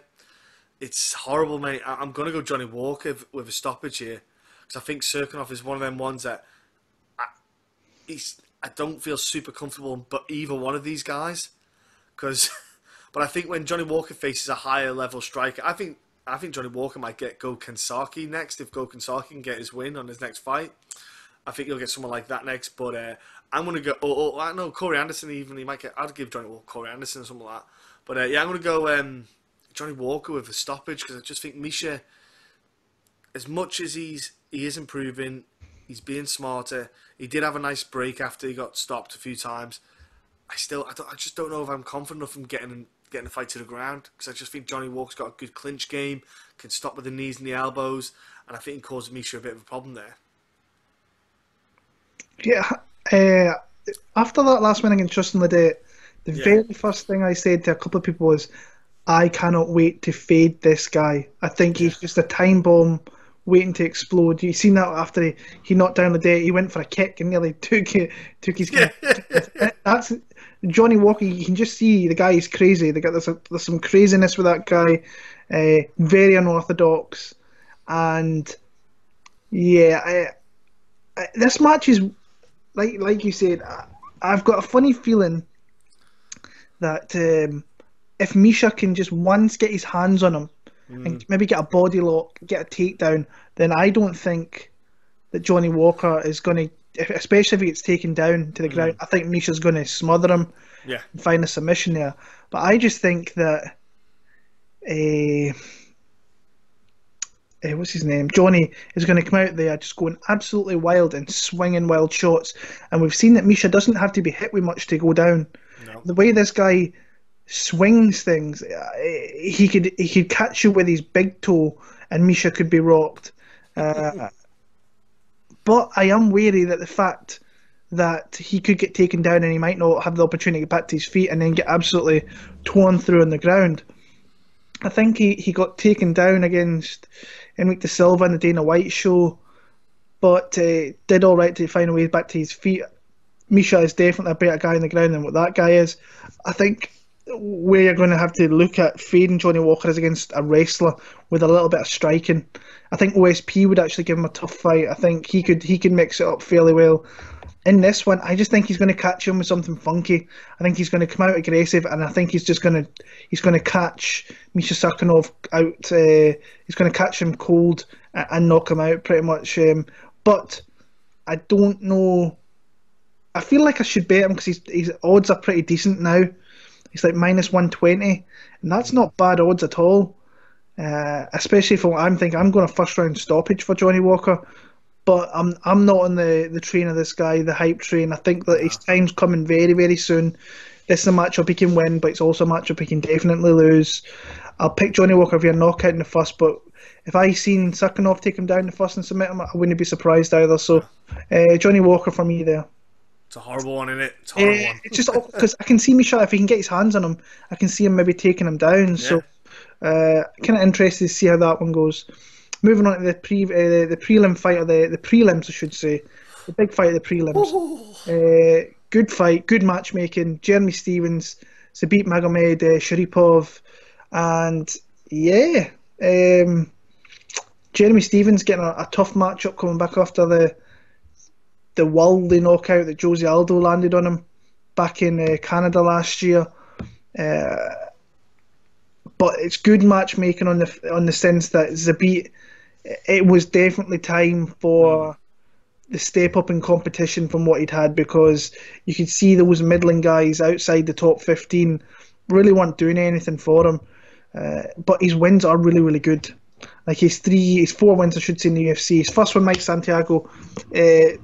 It's horrible, mate. I'm going to go Johnny Walker with a stoppage here because I think Cirkunov is one of them ones that I don't feel super comfortable, but either one of these guys, but I think when Johnny Walker faces a higher level striker, I think Johnny Walker might get Go Kansaki next if Go Kansaki can get his win on his next fight. I think you'll get someone like that next, but I'm going to go. I know Corey Anderson even he might get. I'd give Johnny Walker Corey Anderson or something like that. But I'm going to go Johnny Walker with a stoppage because I just think Misha, as much as he is improving. He's being smarter. He did have a nice break after he got stopped a few times. I just don't know if I'm confident enough in getting the fight to the ground because I just think Johnny Walker's got a good clinch game, can stop with the knees and the elbows, and I think he caused Misha a bit of a problem there. Yeah, after that last win against Justin Ledet, the very first thing I said to a couple of people was, I cannot wait to fade this guy. I think he's just a time bomb waiting to explode. You seen that after he knocked down the day, he went for a kick and nearly took his kick. That's Johnny Walker. You can just see the guy is crazy. There's some craziness with that guy, very unorthodox, and this match is like you said. I've got a funny feeling that if Misha can just once get his hands on him and maybe get a body lock, get a takedown, then I don't think that Johnny Walker is going to, especially if he gets taken down to the ground, I think Misha's going to smother him and find a submission there. But I just think that, what's his name? Johnny is going to come out there just going absolutely wild and swinging wild shots. And we've seen that Misha doesn't have to be hit with much to go down. No. The way this guy swings things, he could catch you with his big toe and Misha could be rocked. But I am wary that the fact that he could get taken down and he might not have the opportunity to get back to his feet and then get absolutely torn through on the ground. I think he got taken down against Henrique De Silva in the Dana White show, but did all right to find a way back to his feet. Misha is definitely a better guy on the ground than what that guy is. I think where you're going to have to look at fading Johnny Walker is against a wrestler with a little bit of striking. I think OSP would actually give him a tough fight. I think he could mix it up fairly well. In this one, I just think he's going to catch him with something funky. I think he's going to come out aggressive, and I think he's going to catch Misha Cirkunov out. He's going to catch him cold and knock him out pretty much. But I don't know. I feel like I should bet him because his odds are pretty decent now. He's like -120, and that's not bad odds at all. Especially for what I'm thinking. I'm going a first round stoppage for Johnny Walker, but I'm not on the train of this guy, the hype train. I think that his time's coming very, very soon. This is a matchup he can win, but it's also a matchup he can definitely lose. I'll pick Johnny Walker via knockout in the first, but if I seen Cirkunov take him down in the first and submit him, I wouldn't be surprised either. So Johnny Walker for me there. It's a horrible one, isn't it? It's a horrible one. It's just because I can see Misha, if he can get his hands on him, I can see him maybe taking him down. Yeah. So kind of interested to see how that one goes. Moving on to the prelim fight, or the prelims, I should say. The big fight of the prelims. Good fight, good matchmaking. Jeremy Stephens, Zabit Magomedsharipov, and Jeremy Stephens getting a tough matchup coming back after the worldly knockout that Jose Aldo landed on him back in Canada last year. But it's good matchmaking on the sense that Zabit, it was definitely time for the step up in competition from what he'd had, because you could see those middling guys outside the top 15 really weren't doing anything for him. But his wins are really, really good. Like his 4 wins, I should say, in the UFC. His first one, Mike Santiago, I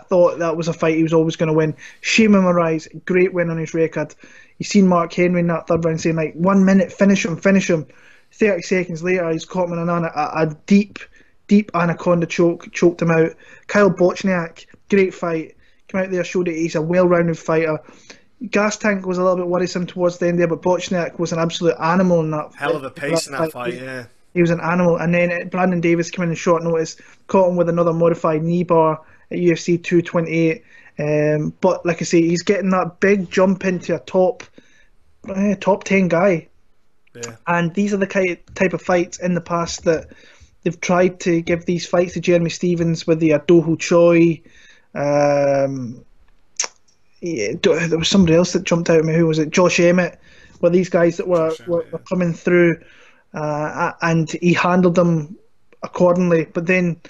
thought that was a fight he was always going to win. Shame him arise, great win on his record. You seen Mark Henry in that third round saying, like, 1 minute, finish him. 30 seconds later, he's caught him in a deep anaconda choked him out. Kyle Bochniak, great fight. Came out there, showed that he's a well-rounded fighter. Gas Tank was a little bit worrisome towards the end there, but Bochniak was an absolute animal in that. Hell of a pace in that fight, yeah. He was an animal. And then Brandon Davis came in short notice, caught him with another modified knee bar at UFC 228. But like I say, he's getting that big jump into a top 10 guy. Yeah. And these are the type of fights in the past that they've tried to give these fights to Jeremy Stephens with the Doho Choi. There was somebody else that jumped out at me. Who was it? Josh Emmett. Were these guys that were coming through, and he handled them accordingly. But then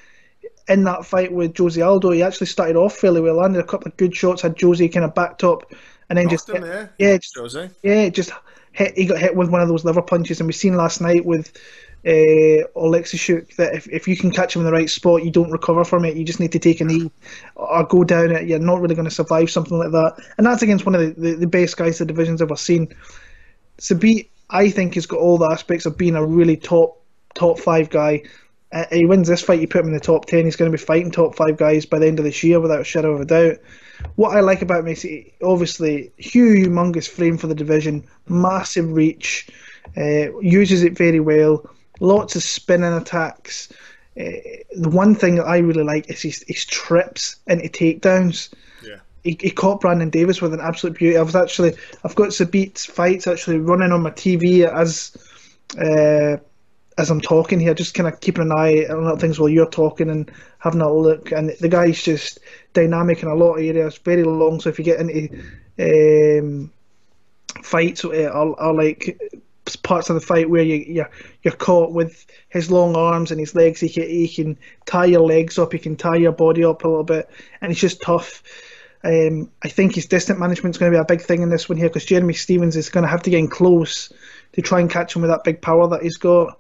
in that fight with Jose Aldo, he actually started off fairly well, landed a couple of good shots, had Jose kind of backed up, and then just hit. He got hit with one of those liver punches, and we've seen last night with Oleksiejczuk that if you can catch him in the right spot, you don't recover from it. You just need to take a knee or go down it. You're not really going to survive something like that. And that's against one of the best guys the division's ever seen. Zabit, I think, has got all the aspects of being a really top 5 guy. He wins this fight, you put him in the top 10. He's going to be fighting top 5 guys by the end of this year without a shadow of a doubt. What I like about Macy, obviously, humongous frame for the division, massive reach, uses it very well. Lots of spinning attacks. The one thing that I really like is his trips into takedowns. Yeah. He caught Brandon Davis with an absolute beauty. I've got Zabit's fights actually running on my TV as I'm talking here, just kind of keeping an eye on things while you're talking and having a look. And the guy's just dynamic in a lot of areas, very long. So if you get into fights or like parts of the fight where you're caught with his long arms and his legs, he can tie your legs up, he can tie your body up a little bit, and it's just tough. I think his distance management is going to be a big thing in this one here, because Jeremy Stephens is going to have to get in close to try and catch him with that big power that he's got.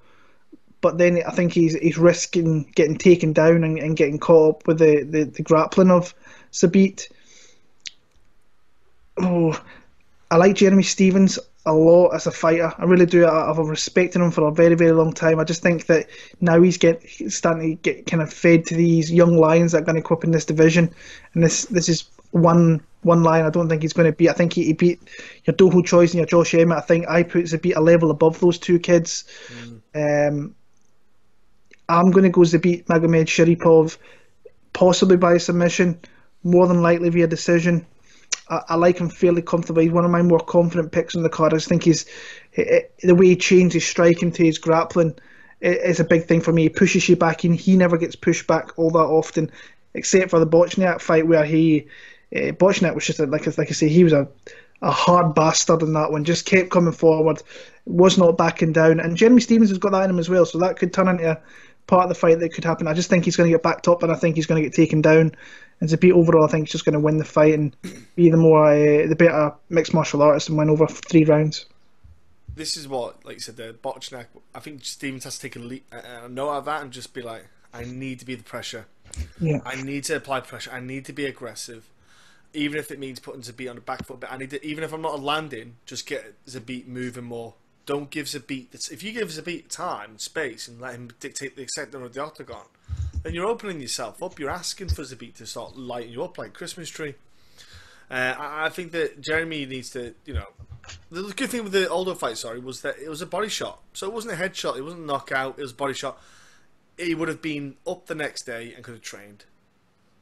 But then I think he's risking getting taken down and getting caught up with the grappling of Zabit. Oh, I like Jeremy Stephens a lot as a fighter. I really do. I've respected him for a very, very long time. I just think that now he's starting to get kind of fed to these young lions that are going to come up in this division. And this is one lion I don't think he's going to beat. I think he beat your Doho Choi's and your Josh Emmett. I think I put Zabit a level above those two kids. I'm going to go Zabit Magomedsharipov, possibly by submission, more than likely via decision. I like him fairly comfortably. He's one of my more confident picks on the card. I just think the way he changes his striking to his grappling is a big thing for me. He pushes you back in. He never gets pushed back all that often, except for the Bochniak fight where Bochniak was just, like I say, he was a hard bastard in that one. Just kept coming forward, was not backing down. And Jeremy Stephens has got that in him as well, so that could turn into a part of the fight that could happen. I just think he's going to get backed up, and I think he's going to get taken down. And Zabit overall, I think he's just going to win the fight and be the better mixed martial artist and win over 3 rounds. This is what, like you said, the Bochniak. I think Stephens has to take a note out of that and just be like, I need to be the pressure. Yeah. I need to apply pressure. I need to be aggressive, even if it means putting Zabit on the back foot. But I need to, even if I'm not landing, just get Zabit moving more. Don't give Zabit. If you give Zabit time and space and let him dictate the center of the octagon, then you're opening yourself up. You're asking for Zabit to start lighting you up like a Christmas tree. I think that Jeremy needs to, the good thing with the Aldo fight, was that it was a body shot. So it wasn't a headshot. It wasn't a knockout. It was a body shot. He would have been up the next day and could have trained.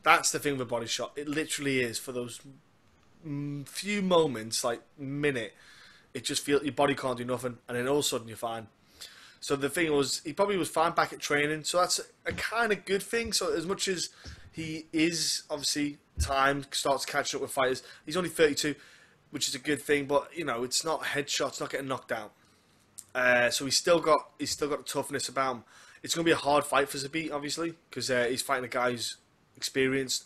That's the thing with a body shot. It literally is for those few moments, like minute. It just feels your body can't do nothing, and then all of a sudden you're fine. So the thing was, he probably was fine back at training, so that's a kind of good thing. So as much as He is obviously time starts catching up with fighters. He's only 32, which is a good thing, but it's not headshots, not getting knocked out. So he's still got the toughness about him. It's going to be a hard fight for Zabit, obviously, because he's fighting a guy who's experienced.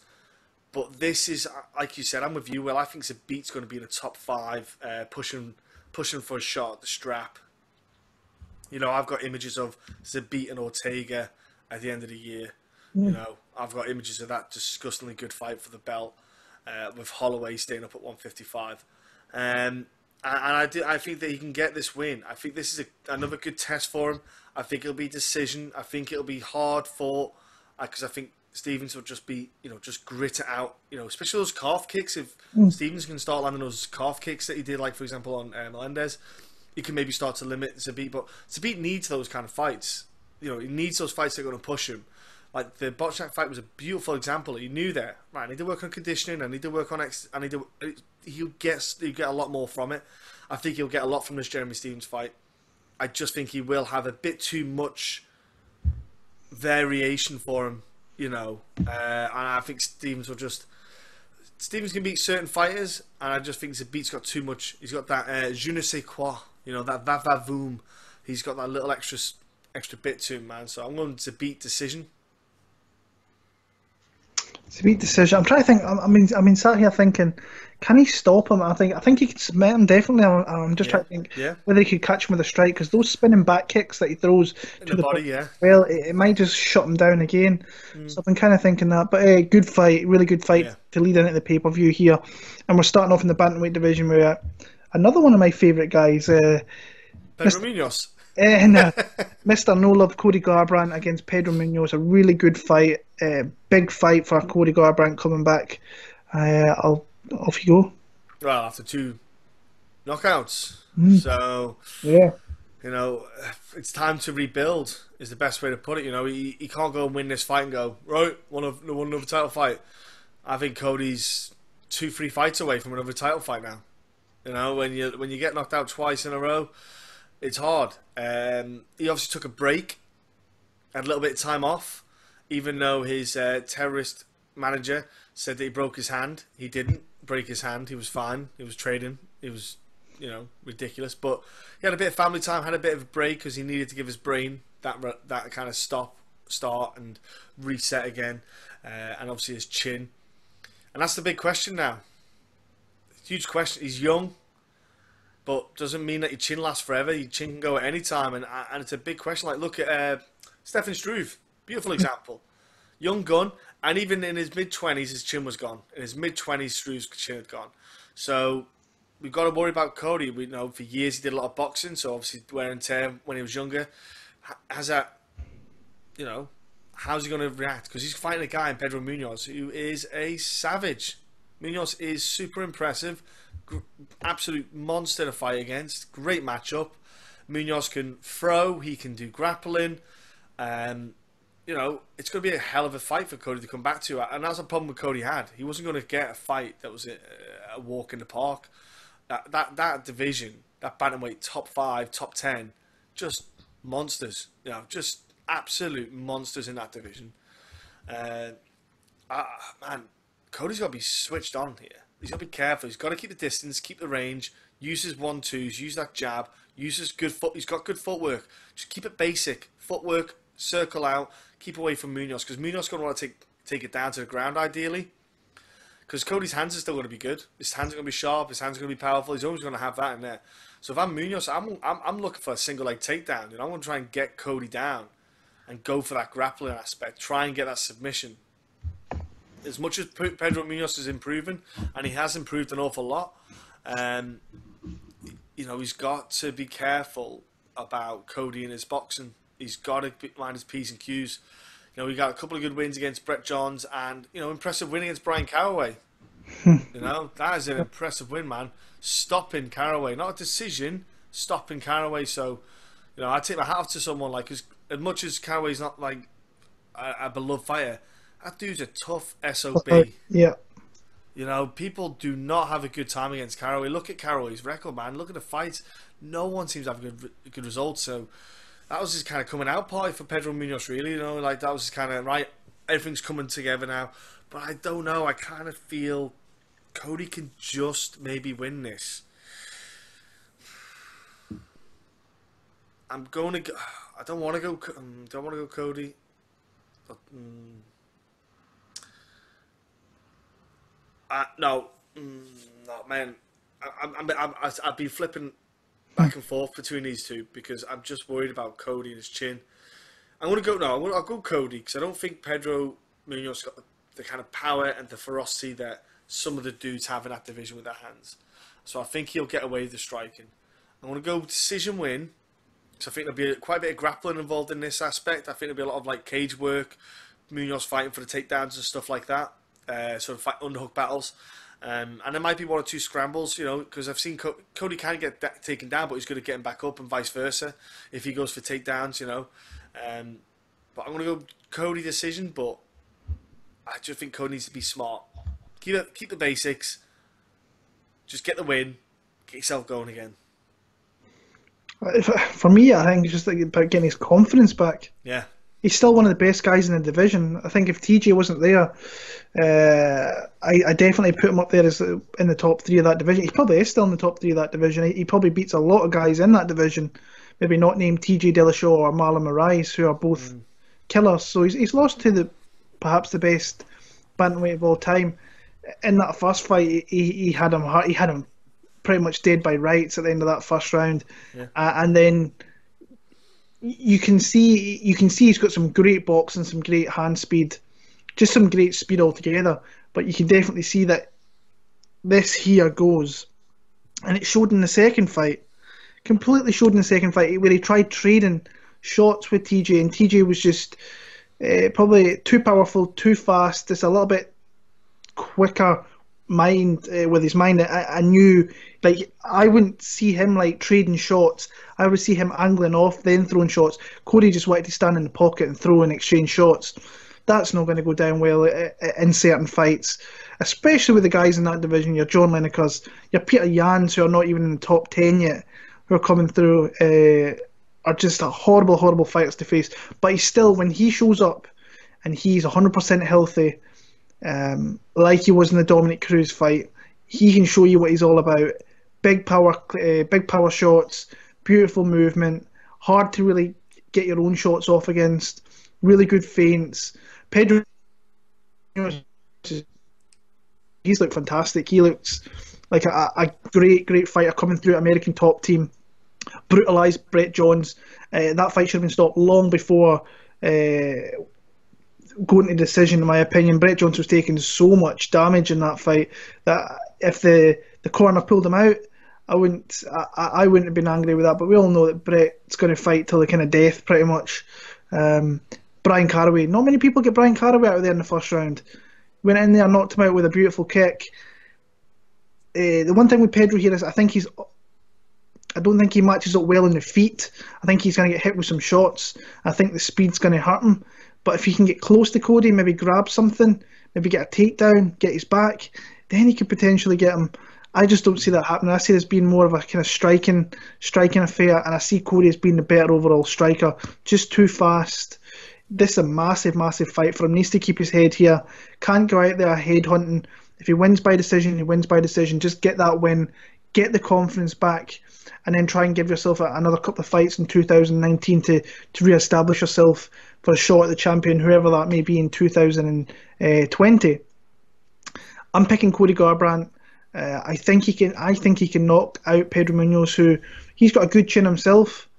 But this is, like you said, I'm with you. Well, I think Zabit's going to be in the top 5, pushing for a shot at the strap. I've got images of Zabit and Ortega at the end of the year. I've got images of that disgustingly good fight for the belt, with Holloway staying up at 155. And I think that he can get this win. I think this is another good test for him. I think it'll be decision. I think it'll be hard fought, because I think Stevens will just be, just grit it out. Especially those calf kicks. If Stevens can start landing those calf kicks that he did, like for example on Melendez, he can maybe start to limit Zabit. But Zabit needs those kind of fights. He needs those fights that are going to push him. Like the Bochak fight was a beautiful example. He knew there. Right, I need to work on conditioning. I need to work on he'll get a lot more from it. I think he'll get a lot from this Jeremy Stevens fight. I just think he will have a bit too much variation for him, and I think Stevens can beat certain fighters, and I just think Zabit's got too much. He's got that je ne sais quoi, that va-va-voom. He's got that little extra bit to him, man. So I'm going to beat decision. Zabit decision. I'm trying to think. I mean, sat here thinking, can he stop him? I think he could submit him definitely. I'm just trying to think whether he could catch him with a strike, because those spinning back kicks that he throws to the body, well, it might just shut him down again. So I've been kind of thinking that. But good fight, really good fight to lead into the pay-per-view here. And we're starting off in the bantamweight division with another one of my favourite guys, Pedro Munhoz. Mr. No Love Cody Garbrandt against Pedro Munhoz. A really good fight, big fight for Cody Garbrandt coming back. Off you go. Well, after 2 knockouts, so it's time to rebuild. Is the best way to put it. He can't go and win this fight and go right. Want another title fight? I think Cody's 2-3 fights away from another title fight now. When you get knocked out twice in a row, it's hard. He obviously took a break, had a little bit of time off, even though his terrorist manager said that he broke his hand. He didn't break his hand. He was fine. He was trading. It was, ridiculous. But he had a bit of family time, had a bit of a break because he needed to give his brain that kind of start and reset again. And obviously his chin. And that's the big question now. Huge question. He's young, but doesn't mean that your chin lasts forever. Your chin can go at any time, and it's a big question. Like, look at Stefan Struve. Beautiful example. Young gun, and even in his mid-20s, his chin was gone. In his mid-20s, Struve's chin had gone. So we've got to worry about Cody. We know for years he did a lot of boxing, so obviously wear and tear when he was younger. Has that, how's he going to react? Because he's fighting a guy in Pedro Munhoz who is a savage. Munhoz is super impressive. Absolute monster to fight against. Great matchup. Munhoz can throw. He can do grappling. It's going to be a hell of a fight for Cody to come back to. And that's a problem with Cody had. He wasn't going to get a fight that was a walk in the park. That division, that bantamweight top 5, top 10, just monsters. Just absolute monsters in that division. Man, Cody's got to be switched on here. He's got to be careful. He's got to keep the distance, keep the range, use his 1-2s, use that jab, use his good foot. He's got good footwork. Just keep it basic. Footwork, circle out, keep away from Munhoz, because Munhoz is going to want to take it down to the ground ideally. Because Cody's hands are still going to be good. His hands are going to be sharp. His hands are going to be powerful. He's always going to have that in there. So if I'm Munhoz, I'm looking for a single leg takedown. I'm going to try and get Cody down and go for that grappling aspect. Try and get that submission. As much as Pedro Munhoz is improving, and he has improved an awful lot, he's got to be careful about Cody and his boxing. He's got to mind his P's and Q's. We got a couple of good wins against Brett Johns and, impressive win against Brian Caraway. That is an impressive win, man. Stopping Caraway. Not a decision, stopping Caraway. So, I take my hat off to someone like, as much as Caraway's not like a beloved fighter, that dude's a tough SOB. Yeah. People do not have a good time against Caraway. Look at Caraway's record, man. Look at the fights. No one seems to have a good result. So that was his kind of coming out party for Pedro Munhoz, really. That was his kind of, right, everything's coming together now. But I don't know. I kind of feel Cody can just maybe win this. I'm going to go. I don't want to go. Don't want to go Cody. But, no, man. I've been flipping back and forth between these two because I'm just worried about Cody and his chin. I'm going to go. No, I'll go Cody because I don't think Pedro Munhoz got the kind of power and the ferocity that some of the dudes have in that division with their hands. So I think he'll get away with the striking. I'm going to go decision win. So I think there'll be quite a bit of grappling involved in this aspect. I think there'll be a lot of like cage work, Munhoz fighting for the takedowns and stuff like that. Sort of underhook battles. And there might be one or two scrambles, you know, because I've seen Cody can get taken down, but he's good at getting back up and vice versa if he goes for takedowns, you know. But I'm going to go Cody decision, but I just think Cody needs to be smart. Keep the basics. Just get the win. Get yourself going again. For me, I think it's just about getting his confidence back. Yeah. He's still one of the best guys in the division. I think if TJ wasn't there, I definitely put him up there as in the top 3 of that division. He probably is still in the top 3 of that division. He probably beats a lot of guys in that division, maybe not named TJ Dillashaw or Marlon Moraes, who are both killers. So he's lost to perhaps the best bantamweight of all time. In that first fight, he had him pretty much dead by rights at the end of that first round, and then you can see he's got some great boxing, some great hand speed, just some great speed altogether. But you can definitely see that this here goes, and it showed in the second fight. Completely showed in the second fight where he tried trading shots with TJ, and TJ was just probably too powerful, too fast, just a little bit quicker mind with his mind. I knew, like, I wouldn't see him like trading shots. I would see him angling off, then throwing shots. Cody just wanted to stand in the pocket and throw and exchange shots. That's not going to go down well in certain fights, especially with the guys in that division. Your John Linekers, your Peter Yans, who are not even in the top 10 yet, who are coming through, are just a horrible fighters to face. But he's still, when he shows up and he's 100% healthy, like he was in the Dominic Cruz fight, he can show you what he's all about. Big power shots, beautiful movement, hard to really get your own shots off against, really good feints. Pedro, he's looked fantastic. He looks like a great fighter coming through American top team. Brutalised Brett Johns. That fight should have been stopped long before going to decision, in my opinion. Brett Johns was taking so much damage in that fight that if the corner pulled him out, I wouldn't have been angry with that. But we all know that Brett's going to fight till the kind of death, pretty much. Brian Caraway, not many people get Brian Caraway out of there in the first round. Went in there, knocked him out with a beautiful kick. The one thing with Pedro here is I don't think he matches up well on the feet. I think he's going to get hit with some shots. I think the speed's going to hurt him. But if he can get close to Cody, maybe grab something, maybe get a takedown, get his back, then he could potentially get him. I just don't see that happening. I see this being more of a kind of striking affair, and I see Cody as being the better overall striker. Just too fast. This is a massive fight for him. Needs to keep his head here. Can't go out there head hunting. If he wins by decision, he wins by decision. Just get that win, get the confidence back, and then try and give yourself another couple of fights in 2019 to re-establish yourself for a shot at the champion, whoever that may be, in 2020. I'm picking Cody Garbrandt. I think he can knock out Pedro Munhoz, who he's got a good chin himself.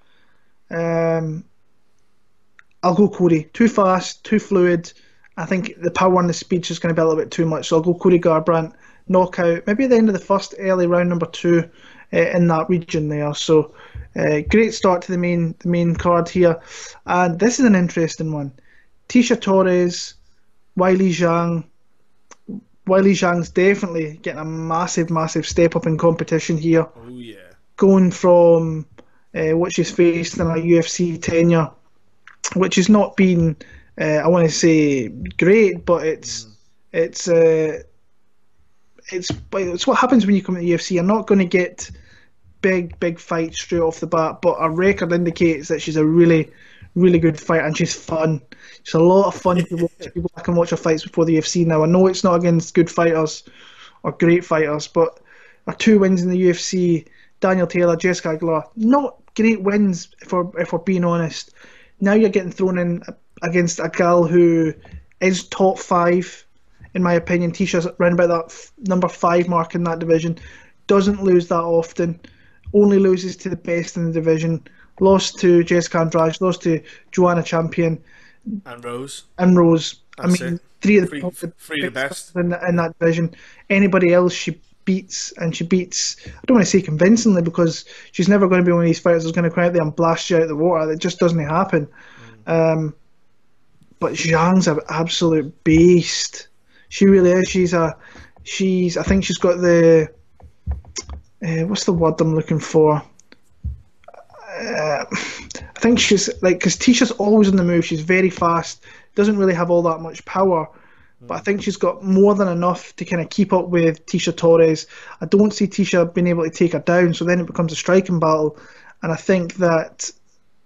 I'll go Cody. Too fast, too fluid. I think the power and the speed is just going to be a little bit too much. So I'll go Cody Garbrandt, knockout, maybe at the end of the first, early round number 2 in that region there. So great start to the main card here. And this is an interesting one. Tecia Torres, Weili Zhang. Weili Zhang's definitely getting a massive step up in competition here. Oh yeah. Going from what she's faced in a UFC tenure, which has not been, I want to say, great, but it's what happens when you come to the UFC. You're not going to get big fights straight off the bat, but her record indicates that she's a really really good fight, and she's fun. She's a lot of fun to watch. If you go back and watch her fights before the UFC now, I know it's not against good fighters or great fighters, but her 2 wins in the UFC, Daniel Taylor, Jessica Aguilar, not great wins if we're being honest. Now you're getting thrown in against a gal who is top 5, in my opinion. Tecia's around about that number 5 mark in that division. Doesn't lose that often. Only loses to the best in the division. Lost to Jessica Andrade, lost to Joanna Champion. And Rose. That's it. Three of the best in that division. Anybody else she beats, and she beats, I don't want to say convincingly, because she's never going to be one of these fighters that's going to come out there and blast you out of the water. That just doesn't happen. But Zhang's an absolute beast. She really is. I think she's got the what's the word I'm looking for? I think she's like, because Tecia's always on the move. She's very fast. Doesn't really have all that much power, but I think she's got more than enough to kind of keep up with Tecia Torres. I don't see Tecia being able to take her down, so then it becomes a striking battle. And I think that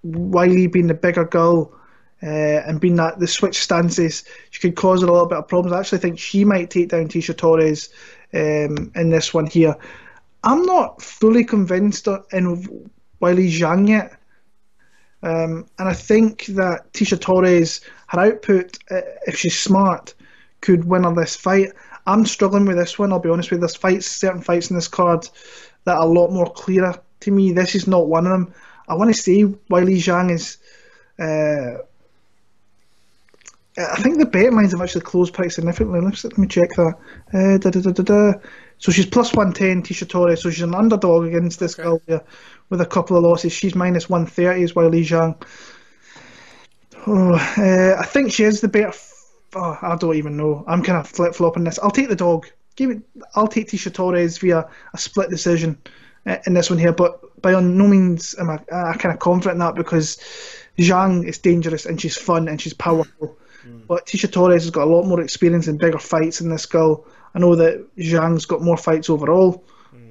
Weili being the bigger girl and being that the switch stances, she could cause her a little bit of problems. I actually think she might take down Tecia Torres in this one here. I'm not fully convinced in Weili Zhang yet. And I think that Tecia Torres, her output, if she's smart, could win her this fight. I'm struggling with this one, I'll be honest with you. There's certain fights in this card that are a lot more clearer to me. This is not one of them. I want to say Weili Zhang is... I think the betting lines have actually closed pretty significantly. Let me check that. So she's plus 110, Tecia Torres. So she's an underdog against this girl here with a couple of losses. She's minus 130 as Weili Zhang. I think she is the better... I don't even know. I'm kind of flip-flopping this. I'll take the dog. I'll take Tecia Torres via a split decision in this one here, but by no means am I kind of confident in that, because Zhang is dangerous and she's fun and she's powerful. But Tecia Torres has got a lot more experience in bigger fights than this girl. I know that Zhang's got more fights overall,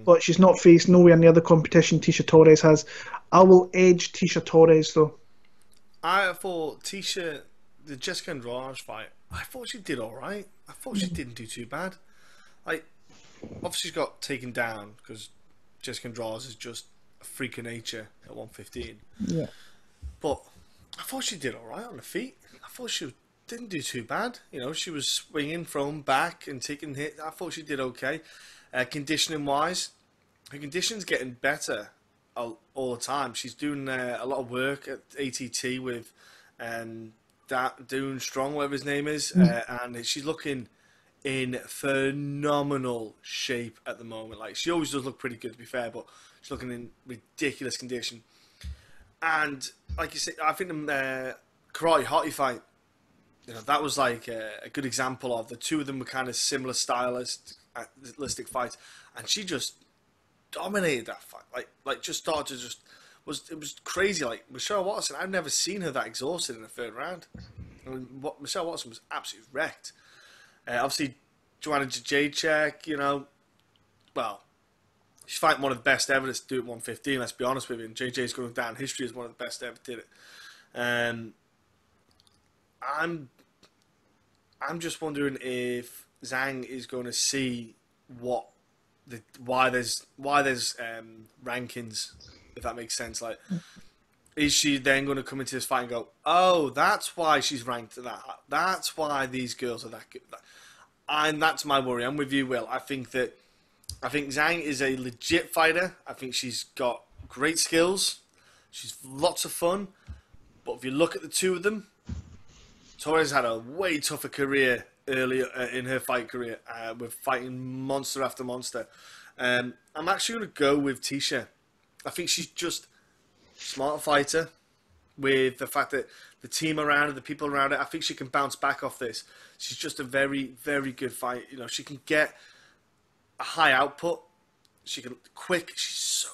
but she's not faced nowhere near the competition Tecia Torres has. I will edge Tecia Torres though. I thought Tecia, the Jessica Andrade fight, I thought she did alright. I thought she didn't do too bad. Like, obviously she got taken down because Jessica Andrade is just a freak of nature at 115. Yeah. But I thought she did alright on the feet. I thought she didn't do too bad. You know, she was swinging from back and taking hits. I thought she did okay. Conditioning wise, her conditioning's getting better all the time. She's doing a lot of work at ATT with Doon Strong, whatever his name is, and she's looking in phenomenal shape at the moment. Like, she always does look pretty good, to be fair, but she's looking in ridiculous condition. And like you said, I think the Karate Hottie fight, you know, that was like a good example of the two of them were kind of similar stylistic fights, and she just dominated that fight. Like just started to it was crazy. Like Michelle Watson, I've never seen her that exhausted in the third round. I mean, Michelle Watson was absolutely wrecked. Obviously, Joanna Jacek, you know, well, she's fighting one of the best ever to do it 115. Let's be honest with you, and JJ's going down history as one of the best ever did it. I'm just wondering if Zhang is going to see why there's rankings, if that makes sense. Like, is she then going to come into this fight and go, oh, that's why she's ranked at that? That's why these girls are that good. And that's my worry. I'm with you, Will. I think Zhang is a legit fighter. I think she's got great skills. She's lots of fun. But if you look at the two of them, Torres had a way tougher career earlier in her fight career with fighting monster after monster. I'm actually going to go with Tecia. I think she's just a smart fighter with the fact that the team around her, the people around her, I think she can bounce back off this. She's just a very, very good fight. You know, she can get a high output. She can quick. She's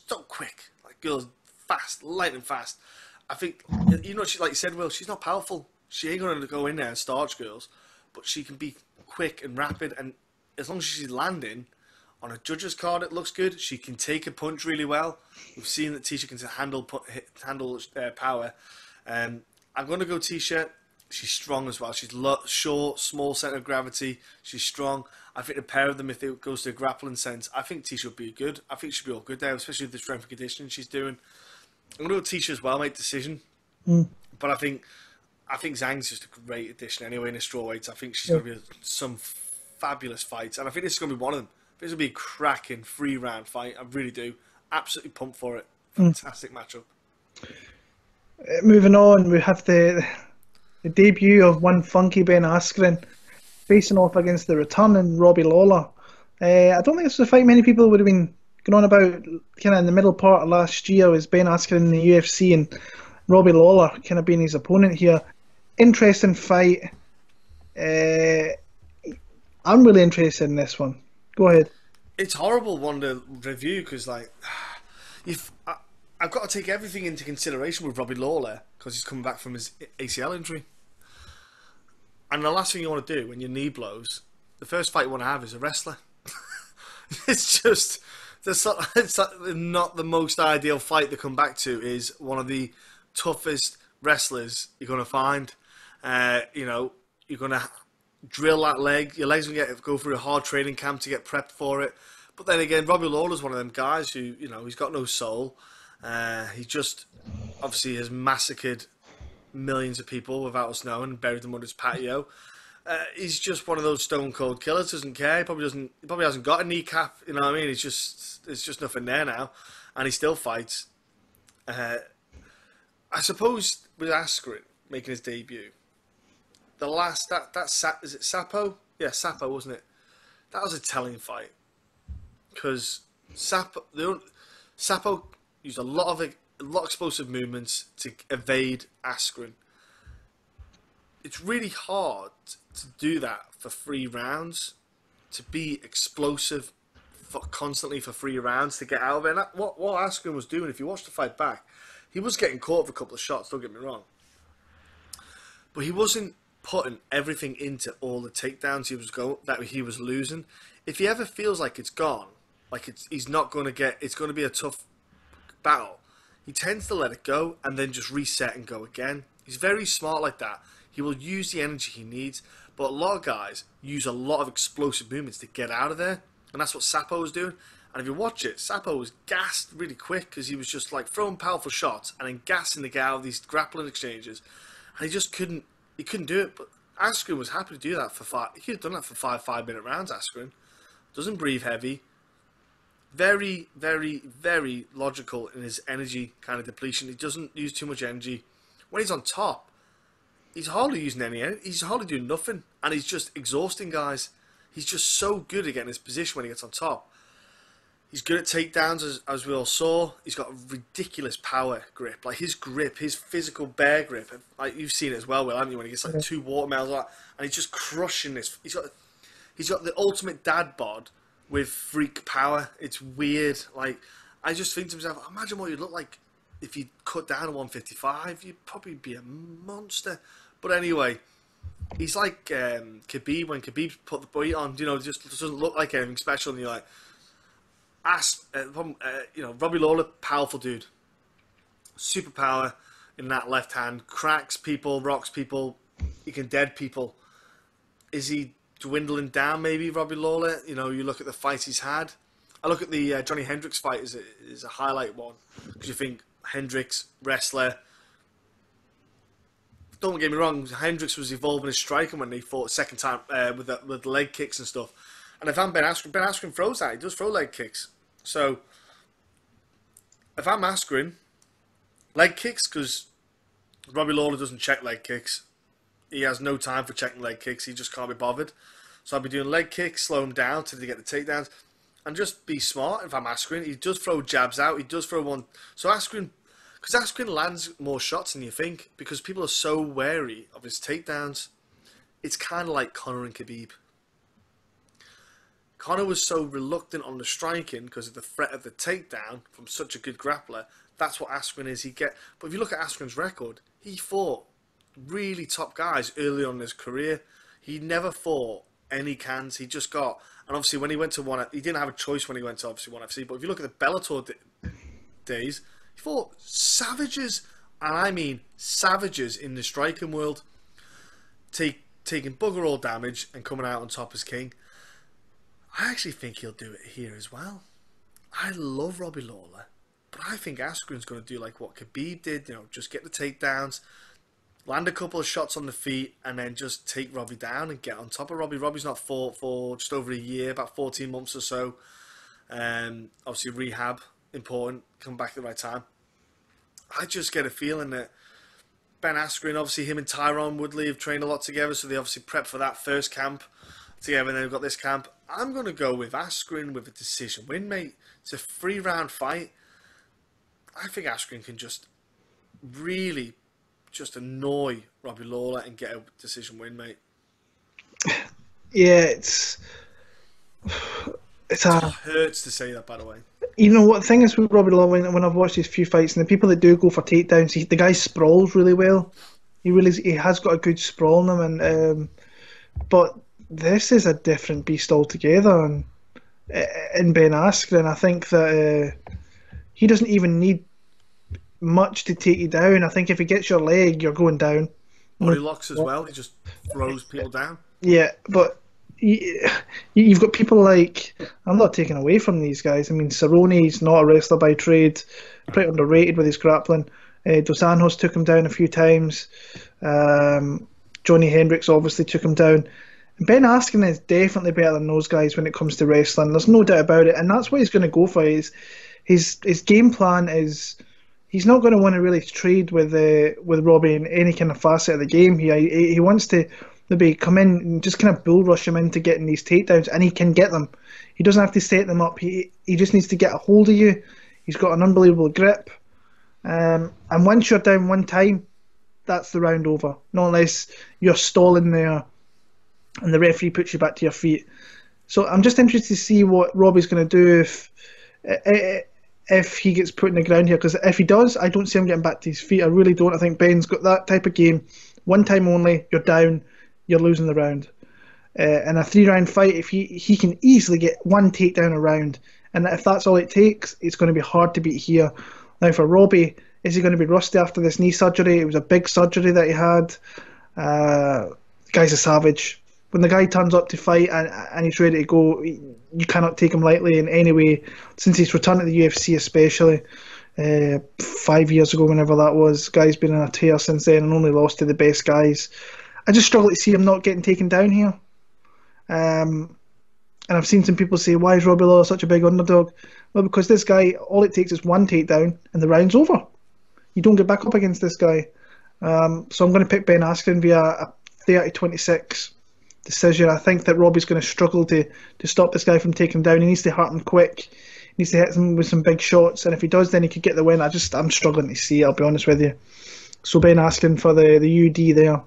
so quick. Like, girls, fast, lightning fast. I think, you know, she, like you said, Will, she's not powerful. She ain't going to go in there and starch girls, but she can be quick and rapid, and as long as she's landing on a judge's card, it looks good. She can take a punch really well. We've seen that Tecia can handle power. I'm going to go Tecia. She's strong as well. She's short, small centre of gravity. She's strong. I think the pair of them, if it goes to a grappling sense, I think Tecia would be good. I think she'll be all good there, especially with the strength and conditioning she's doing. I'm going to go Tecia as well, make decision. But I think Zhang's just a great addition anyway in the strawweights. I think she's going to be some fabulous fights, and I think this is going to be one of them. This will be a cracking 3-round fight. I really do. Absolutely pumped for it. Fantastic matchup. Moving on, we have the debut of one funky Ben Askren facing off against the returning Robbie Lawler. I don't think it's a fight many people would have been going on about kind of in the middle part of last year, was Ben Askren in the UFC and Robbie Lawler kind of being his opponent here. Interesting fight. I'm really interested in this one. Go ahead. It's a horrible one to review because, like, I've got to take everything into consideration with Robbie Lawler because he's coming back from his ACL injury. And the last thing you want to do when your knee blows, the first fight you want to have is a wrestler. It's just, it's not the most ideal fight to come back to. Is one of the toughest wrestlers you're going to find. You're going to drill that leg. Your legs going to go through a hard training camp to get prepped for it. But then again, Robbie Lawler's one of them guys who, he's got no soul. He just obviously has massacred millions of people without us knowing and buried them under his patio. He's just one of those stone cold killers. Doesn't care. He probably hasn't got a kneecap. You know what I mean? There's just nothing there now, and he still fights. I suppose with Askren making his debut, the last is it Sapo? Yeah, Sapo, wasn't it? That was a telling fight because Sapo used a lot of explosive movements to evade Askren. It's really hard to do that for 3 rounds, to be explosive constantly for 3 rounds to get out of it. And what Askren was doing, if you watch the fight back, he was getting caught with a couple of shots, don't get me wrong. But he wasn't putting everything into all the takedowns he was losing. If he ever feels like it's gone, like it's going to be a tough battle, he tends to let it go and then just reset and go again. He's very smart like that. He will use the energy he needs, but a lot of guys use a lot of explosive movements to get out of there, and that's what Sapo was doing. And if you watch it, Sapo was gassed really quick because he was just like throwing powerful shots and then gassing to get out of these grappling exchanges, and he just couldn't do it. But Askren was happy to do that for 5. He could have done that for 5-minute rounds. Askren doesn't breathe heavy. Very, very, very logical in his energy kind of depletion. He doesn't use too much energy. When he's on top, he's hardly using any energy. He's hardly doing nothing. And he's just exhausting guys. He's just so good at getting his position when he gets on top. He's good at takedowns, as we all saw. He's got a ridiculous power grip. Like his grip, his physical bear grip. Like you've seen it as well, Will, haven't you? When he gets like 2 watermelons like that, and he's just crushing this. He's got the ultimate dad bod with freak power. It's weird. Like, I just think to myself, imagine what you'd look like if you cut down to 155. You'd probably be a monster. But anyway, he's like Khabib when Khabib put the weight on. Just doesn't look like anything special. And you're like, Robbie Lawler, powerful dude, super power in that left hand, cracks people, rocks people, he can dead people. Is he dwindling down, maybe, Robbie Lawler? You look at the fights he's had. I look at the Johnny Hendricks fight as a highlight one, because you think Hendricks, wrestler. Don't get me wrong, Hendricks was evolving his striking when they fought second time with the leg kicks and stuff. And if I'm Ben Askren throws that. He does throw leg kicks. So, if I'm Askren, leg kicks, because Robbie Lawler doesn't check leg kicks. He has no time for checking leg kicks. He just can't be bothered. So I'll be doing leg kicks, slow him down till they get the takedowns, and just be smart. If I'm Askren, he does throw jabs out. He does throw one. So Askren, because Askren lands more shots than you think, because people are so wary of his takedowns. It's kind of like Conor and Khabib. Conor was so reluctant on the striking because of the threat of the takedown from such a good grappler. That's what Askren is. But if you look at Askren's record, he fought really top guys early on in his career. He never fought any cans. He just got, and obviously when he went to he didn't have a choice when he went to obviously ONE FC. But if you look at the Bellator days, he fought savages, and I mean savages in the striking world, taking bugger all damage and coming out on top as king. I actually think he'll do it here as well. I love Robbie Lawler, but I think Askren's going to do like what Khabib did, just get the takedowns, land a couple of shots on the feet, and then just take Robbie down and get on top of Robbie. Robbie's not fought for just over a year, about 14 months or so. Obviously rehab, important, come back at the right time. I just get a feeling that Ben Askren, obviously him and Tyron Woodley have trained a lot together, so they obviously prep for that first camp together, and then we've got this camp. I'm going to go with Askren with a decision win, mate. It's a 3-round fight. I think Askren can just really just annoy Robbie Lawler and get a decision win, mate. Yeah, it hurts to say that, by the way. You know what the thing is with Robbie Lawler, when I've watched these few fights, and the people that do go for takedowns, the guy sprawls really well. He has got a good sprawl in him, and but this is a different beast altogether. And in Ben Askren, I think that he doesn't even need much to take you down. I think if he gets your leg, you're going down. Body locks as well. He just throws people down. Yeah, but you've got people like, I'm not taking away from these guys. I mean, Cerrone's not a wrestler by trade, pretty underrated with his grappling. Dos Anjos took him down a few times. Johnny Hendricks obviously took him down. Ben Askren is definitely better than those guys when it comes to wrestling. There's no doubt about it, and that's what he's going to go for. His game plan is he's not going to want to really trade with Robbie in any kind of facet of the game. He wants to maybe come in and just kind of bull rush him into getting these takedowns, and he can get them. He doesn't have to set them up. He just needs to get a hold of you. He's got an unbelievable grip, and once you're down one time, that's the round over. Not unless you're stalling there and the referee puts you back to your feet. So I'm just interested to see what Robbie's going to do if he gets put in the ground here, because if he does, I don't see him getting back to his feet. I really don't. I think Ben's got that type of game. One time only, you're down, you're losing the round. In a 3-round fight, if he can easily get one takedown a round, and if that's all it takes, it's going to be hard to beat here. Now for Robbie, is he going to be rusty after this knee surgery? It was a big surgery that he had. Guy's a savage. When the guy turns up to fight and he's ready to go, you cannot take him lightly in any way. Since he's returned to the UFC especially, 5 years ago, whenever that was, guy's been in a tear since then and only lost to the best guys. I just struggle to see him not getting taken down here. And I've seen some people say, why is Robbie Lawler such a big underdog? Well, because this guy, all it takes is one takedown and the round's over. You don't get back up against this guy. So I'm going to pick Ben Askren via a 30-26 decision. I think that Robbie's going to struggle to stop this guy from taking him down. He needs to hurt him quick. He needs to hit him with some big shots, and if he does, then he could get the win. I'm struggling to see it, I'll be honest with you. So Ben Askren for the UD there.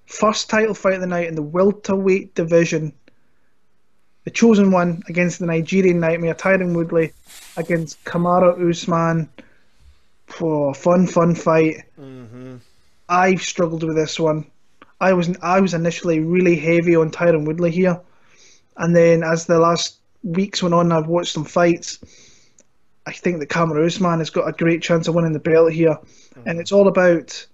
First title fight of the night in the welterweight division. The chosen one against the Nigerian Nightmare, Tyron Woodley, against Kamaru Usman. Oh, fun fight. Mm-hmm. I've struggled with this one. I was initially really heavy on Tyron Woodley here, and then as the last weeks went on, I've watched some fights. I think that Kamaru Usman has got a great chance of winning the belt here, and it's all about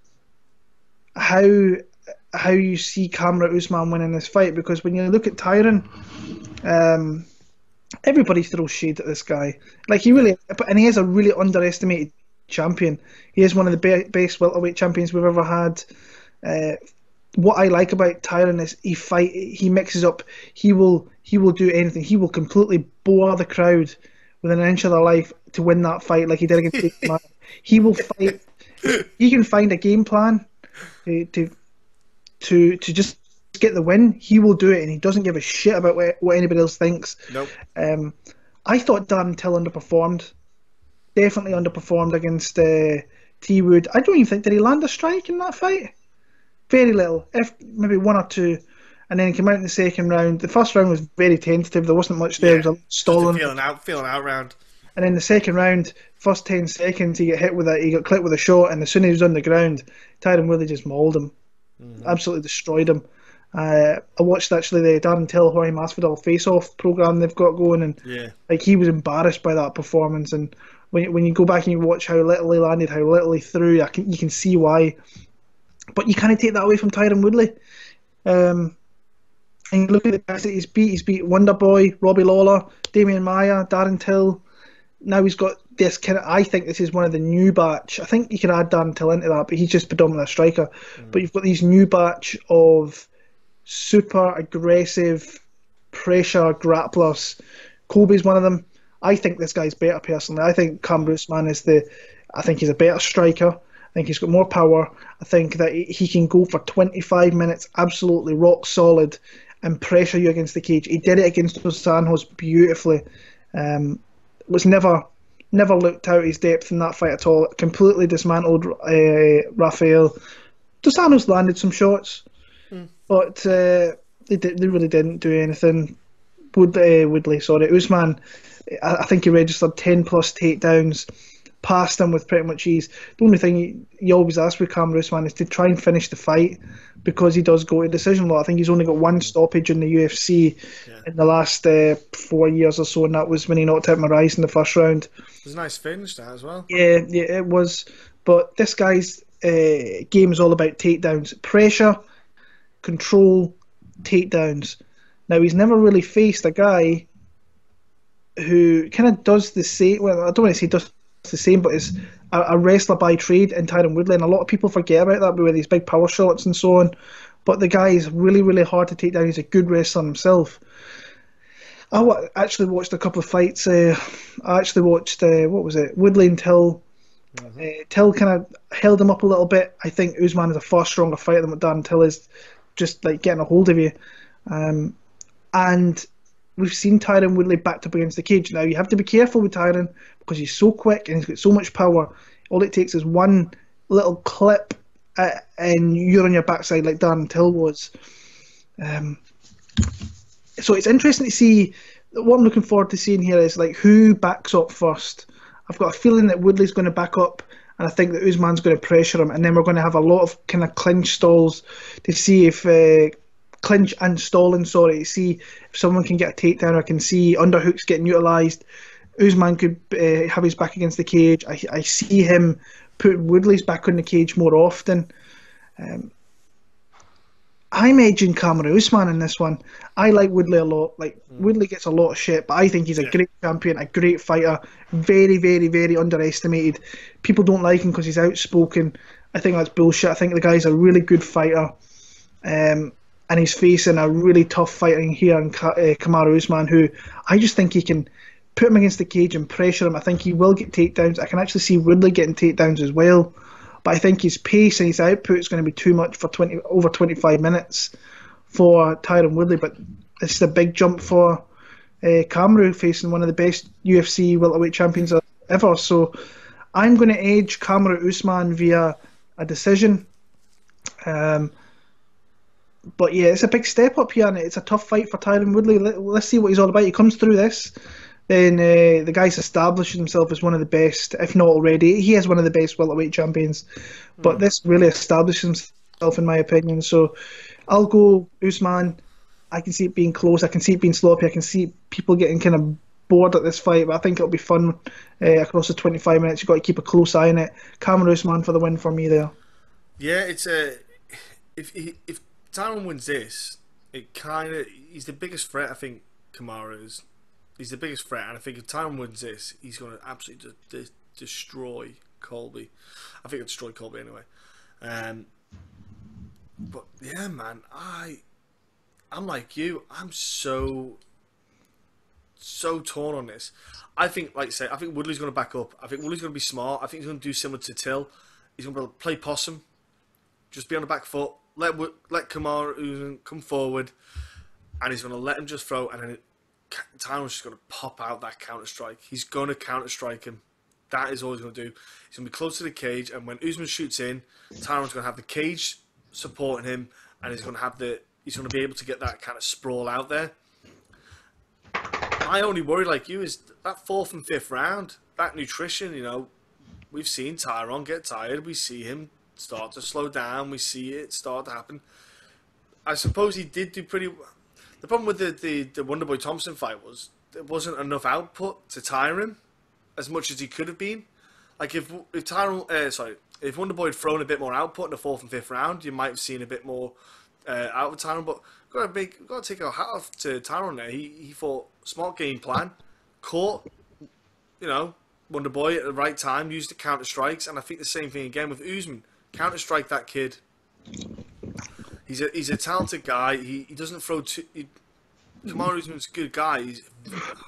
how you see Kamaru Usman winning this fight. Because when you look at Tyron, everybody throws shade at this guy. Like he is a really underestimated champion. He is one of the best welterweight champions we've ever had. What I like about Tyron is he mixes up. He will do anything. He will completely bore the crowd within an inch of their life to win that fight, like he did against Steve. He will fight. He can find a game plan to just get the win. He will do it, and he doesn't give a shit about what anybody else thinks. Nope. I thought Darren Till underperformed. Definitely underperformed against T Wood. I don't even think did he land a strike in that fight. Very little, if maybe one or two, and then he came out in the second round. The first round was very tentative. There wasn't much there. It was a stalling. Feeling out round. And then the second round, first 10 seconds, he got clipped with a shot, and as soon as he was on the ground, Tyron Woodley just mauled him, absolutely destroyed him. I watched actually the Darren Till Jorge Masvidal face-off program they've got going, and like he was embarrassed by that performance. And when you go back and you watch how little he landed, how little he threw, you can see why. But you can't take that away from Tyron Woodley. And you look at the guys that he's beat. He's beat Wonderboy, Robbie Lawler, Damian Maia, Darren Till. Now he's got this kind of. I think this is one of the new batch. I think you could add Darren Till into that, but he's just predominantly a striker. But you've got these new batch of super aggressive pressure grapplers. Colby's one of them. I think this guy's better personally. I think Kamaru Usman is I think he's a better striker. I think he's got more power. I think that he can go for 25 minutes absolutely rock solid and pressure you against the cage. He did it against Dos Anjos beautifully. Was never looked out his depth in that fight at all. Completely dismantled Rafael. Dos Anjos landed some shots, but they really didn't do anything. Woodley, sorry. Usman, I think he registered 10 plus takedowns, passed him with pretty much ease. The only thing you always ask with Kamaru Usman is to try and finish the fight, because he does go to decision law. I think he's only got one stoppage in the UFC in the last 4 years or so, and that was when he knocked out Moraes in the first round. It was a nice finish, that, as well. Yeah, it was. But this guy's game is all about takedowns. Pressure, control, takedowns. Now, he's never really faced a guy who kind of does the same. Well, I don't want to say does the same, but is a wrestler by trade in Tyron Woodley, and a lot of people forget about that with these big power shots and so on. But the guy is really, really hard to take down. He's a good wrestler himself. I actually watched a couple of fights. I actually watched, what was it, Woodley and Till. Till kind of held him up a little bit. I think Usman is a far stronger fighter than what Darren Till is, just like getting a hold of you. And we've seen Tyron Woodley backed up against the cage. Now, you have to be careful with Tyron because he's so quick and he's got so much power. All it takes is one little clip and you're on your backside like Darren Till was. So it's interesting to see. What I'm looking forward to seeing here is like who backs up first. I've got a feeling that Woodley's going to back up, and I think that Usman's going to pressure him, and then we're going to have a lot of kind of clinch stalls to see if clinch and stalling, sorry, to see if someone can get a takedown. I can see underhooks getting utilised. Usman could have his back against the cage. I see him putting Woodley's back on the cage more often. I'm edging Kamaru Usman in this one. I like Woodley a lot. Woodley gets a lot of shit, but I think he's a great champion, a great fighter. Very, very, very underestimated. People don't like him because he's outspoken. I think that's bullshit. I think the guy's a really good fighter. And he's facing a really tough fighter here in Kamaru Usman, who I just think he can put him against the cage and pressure him. I think he will get takedowns. I can actually see Woodley getting takedowns as well. But I think his pace and his output is going to be too much for over 25 minutes for Tyron Woodley. But this is a big jump for Kamaru, facing one of the best UFC welterweight champions ever. So I'm going to edge Kamaru Usman via a decision. But yeah, it's a big step up here, and it's a tough fight for Tyron Woodley. Let's see what he's all about. He comes through this, then the guy's established himself as one of the best, if not already. He is one of the best welterweight champions, but this really establishes himself, in my opinion. So I'll go Usman. I can see it being close. I can see it being sloppy. I can see people getting kind of bored at this fight, but I think it'll be fun across the 25 minutes. You've got to keep a close eye on it. Kamaru Usman for the win for me there. Yeah, it's if Tyron wins this, he's the biggest threat. I think Kamaru is. He's the biggest threat, and I think if Tyron wins this, he's going to absolutely destroy Colby. I think he'll destroy Colby anyway. But yeah, man, I'm like you. I'm so torn on this. I think, like I say, I think Woodley's going to back up. I think Woodley's going to be smart. I think he's going to do similar to Till. He's going to play possum, just be on the back foot. Let Kamaru come forward, and he's going to let him just throw, and then Tyron's just going to pop out that counter strike. He's going to counter strike him. That is all he's going to do. He's going to be close to the cage, and when Usman shoots in, Tyron's going to have the cage supporting him, and he's going to be able to get that kind of sprawl out there. My only worry, like you, is that 4th and 5th round. That nutrition, we've seen Tyron get tired. We see him start to slow down. We see it start to happen. I suppose he did do pretty well. The problem with the Wonderboy Thompson fight was there wasn't enough output to tire him as much as he could have been. Like if Tyron, if Wonderboy had thrown a bit more output in the 4th and 5th round, you might have seen a bit more out of Tyron. But got to take our hat off to Tyron there. He fought smart game plan, caught, Wonderboy at the right time, used the counter strikes, and I think the same thing again with Usman. Counter strike that kid. He's a talented guy. He doesn't throw too. Kamaru Usman's a good guy.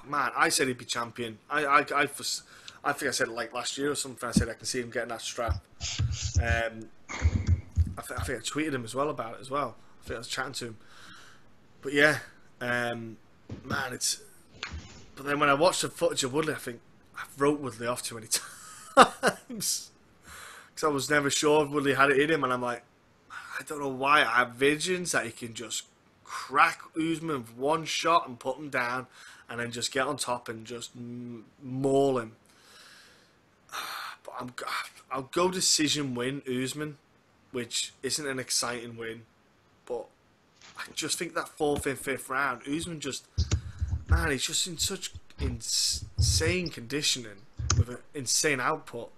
Man, I said he'd be champion. I think I said it like last year or something. I said I can see him getting that strap. I think I tweeted him as well about it as well. I think I was chatting to him. But yeah, man, it's. But then when I watched the footage of Woodley, I think I wrote Woodley off too many times because I was never sure if Woodley had it in him, and I'm like, I don't know why I have visions that he can just crack Usman with one shot and put him down, and then just get on top and just maul him. But I'll go decision win Usman, which isn't an exciting win, but I just think that 4th and 5th round, Usman just, man, he's just in such insane conditioning with an insane output.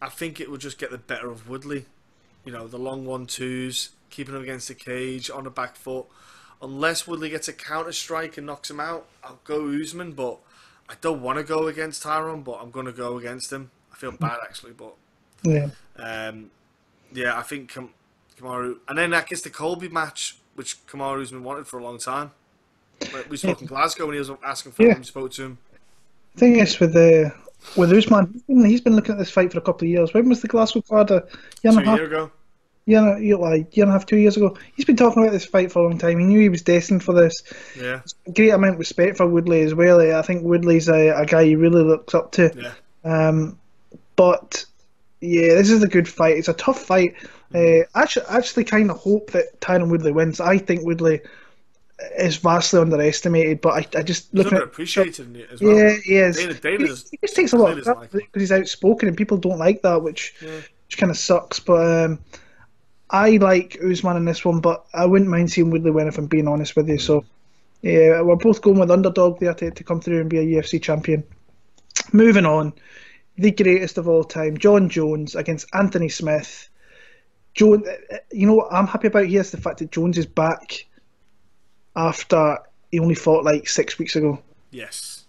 I think it will just get the better of Woodley. The long 1-2s, keeping him against the cage, on the back foot. Unless Woodley gets a counter strike and knocks him out, I'll go Usman, but I don't want to go against Tyron, but I'm going to go against him. I feel bad, actually, but... Yeah. I think Kamaru... And then I guess the Colby match, which Kamaru's been wanted for a long time. We spoke in Glasgow when he was asking for him, we spoke to him. The thing is with Usman, he's been looking at this fight for a couple of years. When was the Glasgow card? A year and a half ago? Year and a half, 2 years ago. He's been talking about this fight for a long time. He knew he was destined for this. Yeah. Great amount of respect for Woodley as well. I think Woodley's a guy he really looks up to. Yeah. But yeah, this is a good fight. It's a tough fight. Actually, kind of hope that Tyron Woodley wins. I think Woodley is vastly underestimated, but I just look at appreciated it as well. Yeah, he is. He just takes a lot of crap because he's outspoken and people don't like that, which kind of sucks. But I like Usman in this one, but I wouldn't mind seeing Woodley win if I'm being honest with you. So yeah, we're both going with underdog there to come through and be a UFC champion. Moving on, the greatest of all time, Jon Jones against Anthony Smith. What I'm happy about here is the fact that Jones is back after he only fought like 6 weeks ago. Yes.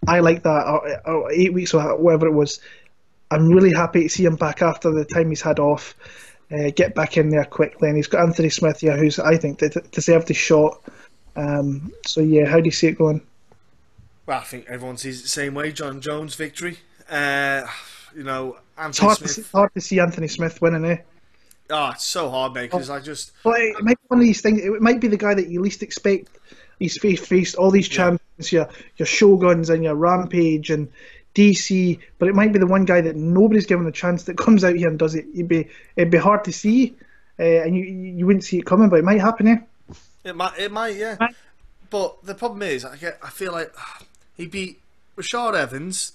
I like that, or 8 weeks or whatever it was. I'm really happy to see him back after the time he's had off. Get back in there quickly, and he's got Anthony Smith here, who's I think deserved the shot. So yeah, how do you see it going? Well, I think everyone sees it the same way. Jon Jones victory. Anthony Smith. It's hard to see Anthony Smith winning, eh? Oh, it's so hard, mate, because I just... But it might be one of these things, it might be the guy that you least expect. He's faced all these champions, your Shoguns and your Rampage and DC, but it might be the one guy that nobody's given a chance that comes out here and does it. It'd be hard to see, and you wouldn't see it coming, but it might happen, eh? It might, yeah. But the problem is, I feel like he beat Rashad Evans,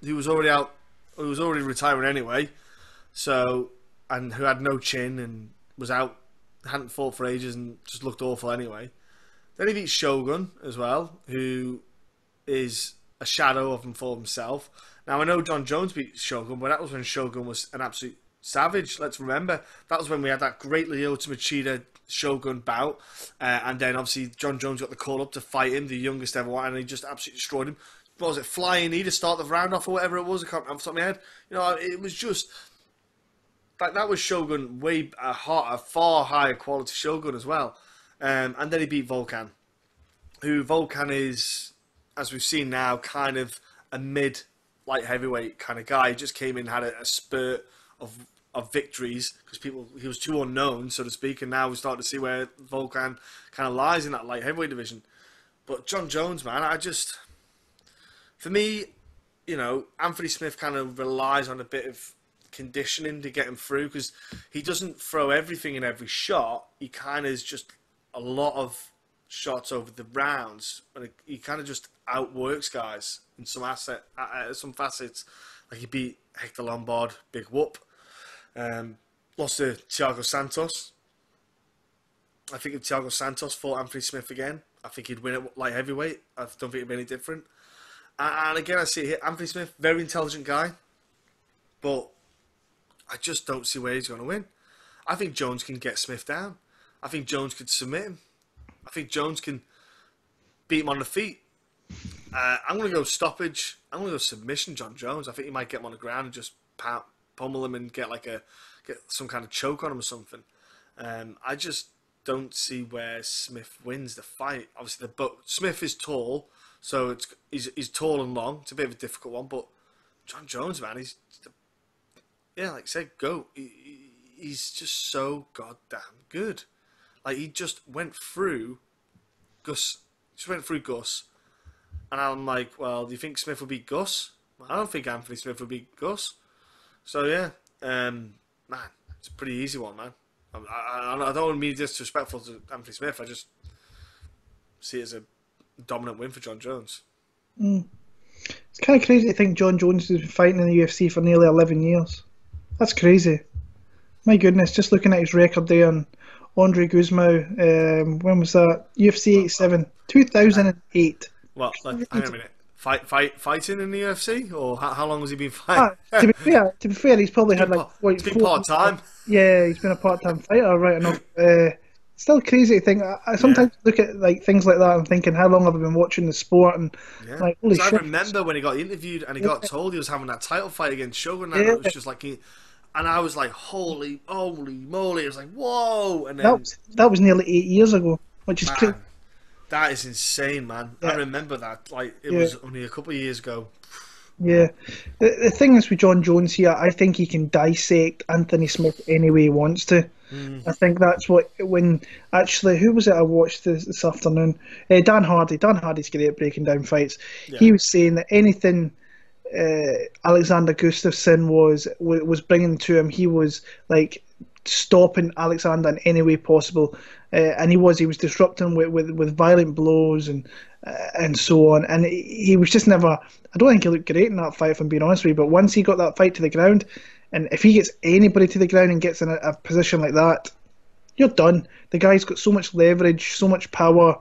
who was already retiring anyway, and who had no chin and was out, hadn't fought for ages and just looked awful anyway. Then he beat Shogun as well, who is a shadow of him for himself. Now, I know Jon Jones beat Shogun, but that was when Shogun was an absolute savage. Let's remember, that was when we had that great Lyoto Machida Shogun bout. And then, obviously, Jon Jones got the call up to fight him, the youngest ever one, and he just absolutely destroyed him. What was it, flying knee to start the round off or whatever it was? I can't remember off the top of my head. It was just... That was Shogun, a far higher quality Shogun as well. And then he beat Volkan, who Volkan is, as we've seen now, kind of a mid light heavyweight kind of guy. He just came in, had a spurt of victories because he was too unknown, so to speak, and now we're starting to see where Volkan kind of lies in that light heavyweight division. But Jon Jones, man, for me, Anthony Smith kind of relies on a bit of conditioning to get him through because he doesn't throw everything in every shot. He kind of is just a lot of shots over the rounds, and he kind of just outworks guys in some facets. Like he beat Hector Lombard, big whoop. Lost to Thiago Santos. I think if Thiago Santos fought Anthony Smith again, I think he'd win at light heavyweight. I don't think it'd be any different. And again, I see it here. Anthony Smith, very intelligent guy, but I just don't see where he's going to win. I think Jones can get Smith down. I think Jones could submit him. I think Jones can beat him on the feet. I'm going to go stoppage. I'm going to go submission, John Jones. I think he might get him on the ground and just pummel him and get some kind of choke on him or something. I just don't see where Smith wins the fight. Obviously, Smith is tall, so he's tall and long. It's a bit of a difficult one, but John Jones, man, like I said, he's just so goddamn good. Like, he just went through Gus. And I'm like, well, do you think Smith will beat Gus? Well, I don't think Anthony Smith will beat Gus. So, yeah, man, it's a pretty easy one, man. I don't want to be disrespectful to Anthony Smith. I just see it as a dominant win for John Jones. It's kind of crazy to think John Jones has been fighting in the UFC for nearly 11 years. That's crazy. My goodness, just looking at his record there on Andre Guzmão, when was that? UFC 87, 2008. Well, hang on a minute. Fighting in the UFC, or how long has he been fighting? To be fair, he's probably had it's been part-time. Yeah, he's been a part-time fighter, right enough. Still crazy to think. I sometimes look at things like that and thinking, how long have I been watching the sport? And holy shit. I remember when he got interviewed and he got told he was having that title fight against Shogun, and it was just like, and I was like, holy moly! It was like, whoa! And then that was nearly 8 years ago, which is crazy. That is insane, man. Yeah. I remember that. Like, it was only a couple of years ago. Yeah. The thing is with John Jones here, I think he can dissect Anthony Smith any way he wants to. I think that's what, who was it I watched this afternoon? Dan Hardy. Dan Hardy's great at breaking down fights. Yeah. He was saying that anything Alexander Gustafsson was bringing to him, he was like stopping Alexander in any way possible, and he was disrupting with violent blows and so on, and he was just never. I don't think he looked great in that fight, if I'm being honest with you, but once he got that fight to the ground, and if he gets anybody to the ground and gets in a position like that, you're done. The guy's got so much leverage, so much power.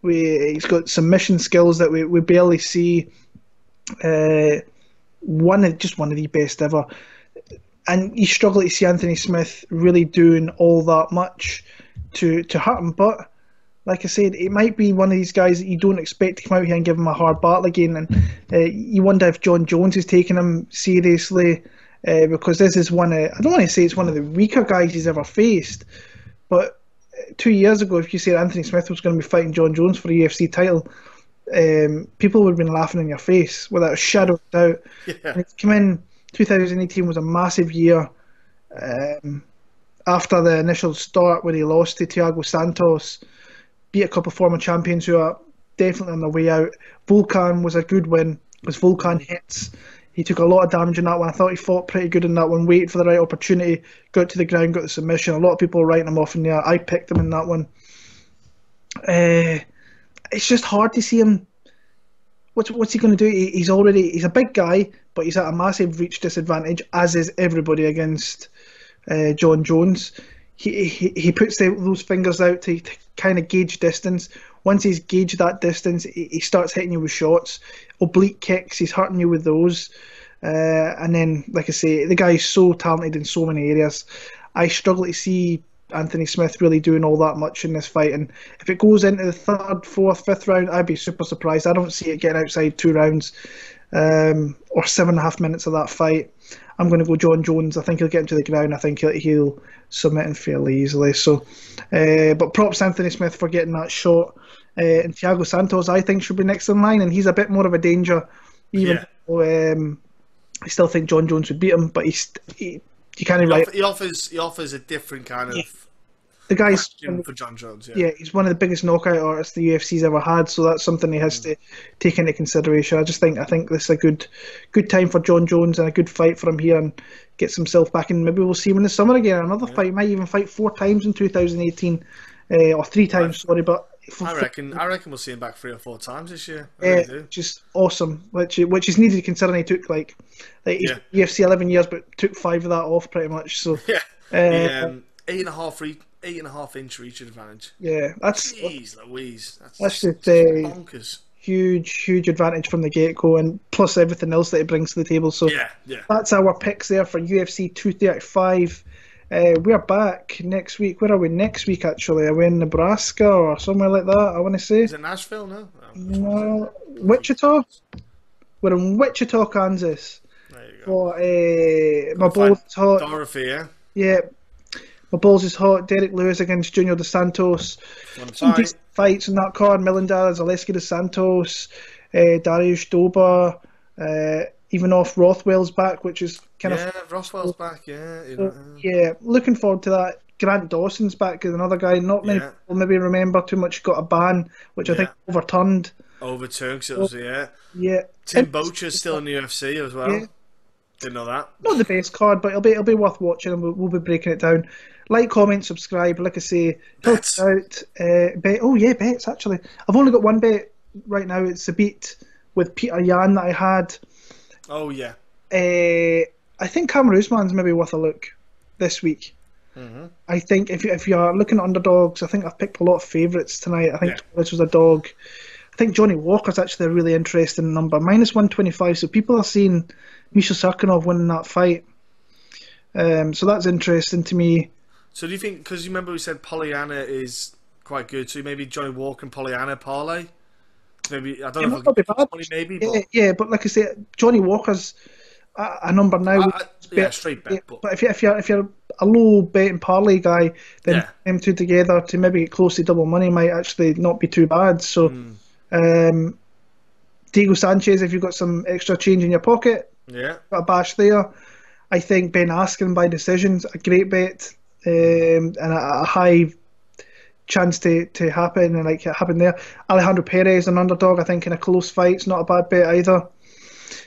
He's got submission skills that we barely see. One of the best ever. And you struggle to see Anthony Smith really doing all that much to hurt him. But like I said, it might be one of these guys that you don't expect to come out here and give him a hard battle again. And you wonder if John Jones is taking him seriously, because this is I don't want to say it's one of the weaker guys he's ever faced, but 2 years ago, if you said Anthony Smith was going to be fighting John Jones for a UFC title, people would have been laughing in your face without a shadow of doubt. Yeah. And it's come in. 2018 was a massive year. After the initial start where he lost to Thiago Santos, beat a couple of former champions who are definitely on their way out. Volkan was a good win because Volkan hits. He took a lot of damage in that one. I thought he fought pretty good in that one, waited for the right opportunity, got to the ground, got the submission. A lot of people were writing him off in there. I picked him in that one. It's just hard to see him. What's he going to do? He's a big guy, but he's at a massive reach disadvantage, as is everybody against John Jones. He puts those fingers out to kind of gauge distance. Once he's gauged that distance, he starts hitting you with shots, oblique kicks. He's hurting you with those, and then, like I say, the guy is so talented in so many areas. I struggle to see Anthony Smith really doing all that much in this fight, and if it goes into the third, fourth, fifth round, I'd be super surprised. I don't see it getting outside 2 rounds or 7.5 minutes of that fight. I'm going to go John Jones. I think he'll get into the ground. I think he'll submit him fairly easily. So, but props Anthony Smith for getting that shot. And Thiago Santos, I think, should be next in line, and he's a bit more of a danger, even though I still think John Jones would beat him, but you can't really. He offers a different kind of. The guy's for John Jones. Yeah, he's one of the biggest knockout artists the UFC's ever had, so that's something he has to take into consideration. I think this is a good time for John Jones and a good fight for him here, and gets himself back in. Maybe we'll see him in the summer again. Another fight. He might even fight 4 times in 2018, or 3 times. Sorry, but I reckon we'll see him back 3 or 4 times this year. Just awesome, which is needed considering he took like UFC 11 years, but took 5 of that off pretty much. So 8.5 inch reach advantage. Yeah, that's jeez Louise. That's just bonkers. huge advantage from the get-go, and plus everything else that it brings to the table. So yeah. that's our picks there for UFC 235. We're back next week. Where are we next week, actually? Are we in Nebraska or somewhere like that, I want to say? Is it Nashville? No? No. Wichita? We're in Wichita, Kansas. There you go. For my balls is hot. Dorothy, yeah? Yeah. My balls is hot. Derek Lewis against Junior Dos Santos. Some decent fights in that card. Melendez, Zaleski Dos Santos, Dariush Doba, Ivanov Rothwell's back, which is kind of... Yeah, Rothwell's back, yeah. Yeah, looking forward to that. Grant Dawson's back is another guy. Not many people maybe remember too much. Got a ban, which I think overturned. Overturned, because it was, Yeah. Tim Bocher's still in the UFC as well. Yeah. Didn't know that. Not the best card, but it'll be worth watching, and we'll be breaking it down. Like, comment, subscribe. Like I say, bets. Out. Bet. Oh yeah, bets actually. I've only got one bet right now. It's Zabit with Peter Yan that I had. Oh yeah. I think Kamaru Usman's maybe worth a look this week. Mm-hmm. I think if you're looking at underdogs, I think I've picked a lot of favourites tonight. I think Torres was a dog. I think Johnny Walker's actually a really interesting number, -125. So people are seeing Misha Cirkunov winning that fight. So that's interesting to me. So do you think, because you remember we said Pollyanna is quite good, so maybe Johnny Walker and Pollyanna parlay? Maybe, I don't know if it'll be bad. Maybe, but like I say, Johnny Walker's a number now. Straight bet. But if you're a low betting parlay guy, then them two together to maybe get close to double money might actually not be too bad. So, Diego Sanchez, if you've got some extra change in your pocket, got a bash there. I think Ben Askren by decision's a great bet, and a high chance to happen, and like it happened there. Alejandro Perez, an underdog, I think in a close fight, it's not a bad bet either.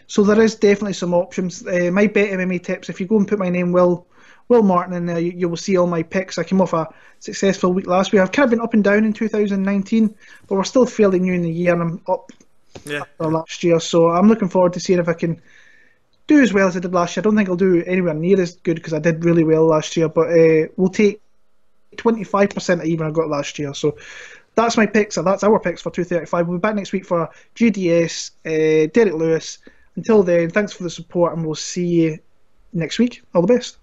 So there is definitely some options. My bet MMA tips, if you go and put my name Will Martin in there, you will see all my picks. I came off a successful week last week. I've kind of been up and down in 2019, but we're still fairly new in the year, and I'm up after last year. So I'm looking forward to seeing if I can do as well as I did last year. I don't think I'll do anywhere near as good because I did really well last year, but we'll take 25% of even I got last year. So that's my picks, that's our picks for 235. We'll be back next week for GDS, Derek Lewis. Until then, thanks for the support, and we'll see you next week. All the best.